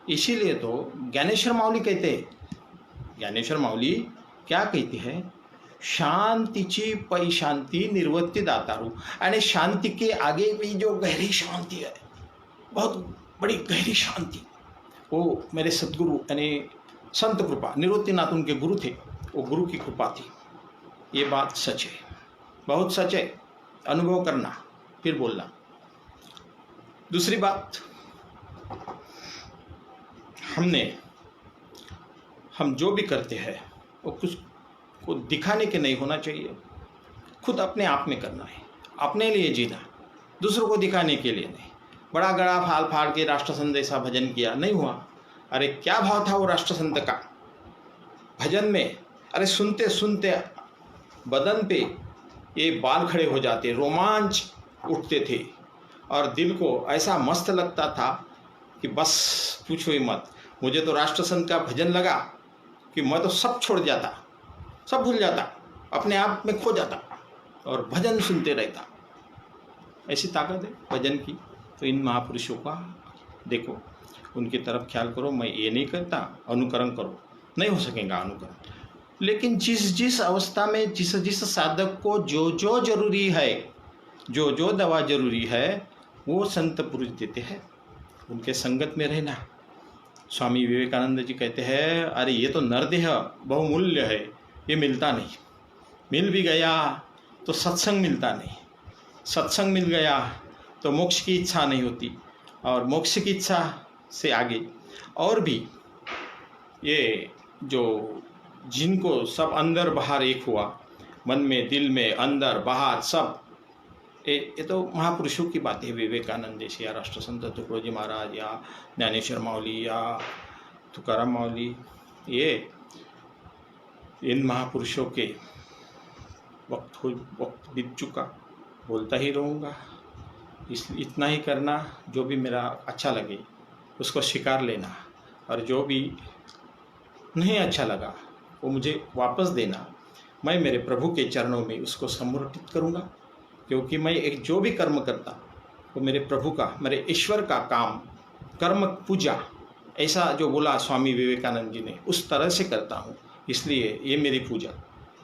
इसीलिए तो ज्ञानेश्वर माऊली कहते हैं, ज्ञानेश्वर माऊली क्या कहती है, शांतीची पै शांति निर्वृत्ति दातारू। यानी शांति के आगे भी जो गहरी शांति है, बहुत बड़ी गहरी शांति, वो मेरे सदगुरु यानी संत कृपा, निवृत्तिनाथ उनके गुरु थे, वो गुरु की कृपा थी। ये बात सच है, बहुत सच है। अनुभव करना फिर बोलना। दूसरी बात, हम जो भी करते हैं वो कुछ को दिखाने के नहीं होना चाहिए। खुद अपने आप में करना है, अपने लिए जीना, दूसरों को दिखाने के लिए नहीं। बड़ा गड़ा फाल फाड़ के राष्ट्रसंत जैसा भजन किया, नहीं हुआ। अरे क्या भाव था वो राष्ट्रसंत का भजन में। अरे सुनते सुनते बदन पे ये बाल खड़े हो जाते, रोमांच उठते थे और दिल को ऐसा मस्त लगता था कि बस पूछो ही मत। मुझे तो राष्ट्रसंत का भजन लगा कि मैं तो सब छोड़ जाता, सब भूल जाता, अपने आप में खो जाता और भजन सुनते रहता। ऐसी ताकत है भजन की। तो इन महापुरुषों का देखो, उनकी तरफ ख्याल करो। मैं ये नहीं कहता अनुकरण करो, नहीं हो सकेगा अनुकरण, लेकिन जिस जिस अवस्था में जिस जिस साधक को जो जो जरूरी है, जो जो दवा जरूरी है, वो संत पुरुष देते हैं। उनके संगत में रहना। स्वामी विवेकानंद जी कहते हैं, अरे ये तो नरदेह बहुमूल्य है, ये मिलता नहीं। मिल भी गया तो सत्संग मिलता नहीं, सत्संग मिल गया तो मोक्ष की इच्छा नहीं होती, और मोक्ष की इच्छा से आगे और भी ये जो जिनको सब अंदर बाहर एक हुआ, मन में, दिल में, अंदर बाहर सब, ये तो महापुरुषों की बात है। विवेकानंद जैसे, या राष्ट्रसंत तुकडोजी महाराज, या ज्ञानेश्वर माऊली, या तुकाराम माऊली, ये इन महापुरुषों के वक्त बीत चुका, बोलता ही रहूँगा। इतना ही करना, जो भी मेरा अच्छा लगे उसको स्वीकार लेना, और जो भी नहीं अच्छा लगा वो मुझे वापस देना। मैं मेरे प्रभु के चरणों में उसको समर्पित करूँगा, क्योंकि मैं एक जो भी कर्म करता वो मेरे प्रभु का, मेरे ईश्वर का काम, कर्म पूजा, ऐसा जो बोला स्वामी विवेकानंद जी ने, उस तरह से करता हूँ। इसलिए ये मेरी पूजा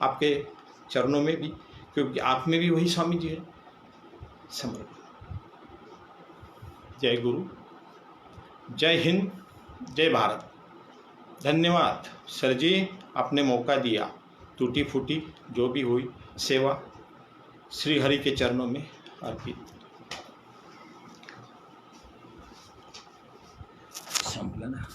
आपके चरणों में भी, क्योंकि आप में भी वही स्वामी जी है, समर्पित। जय गुरु, जय हिंद, जय भारत। धन्यवाद सर जी, आपने मौका दिया। टूटी फूटी जो भी हुई सेवा श्री हरि के चरणों में अर्पित। संपला ना।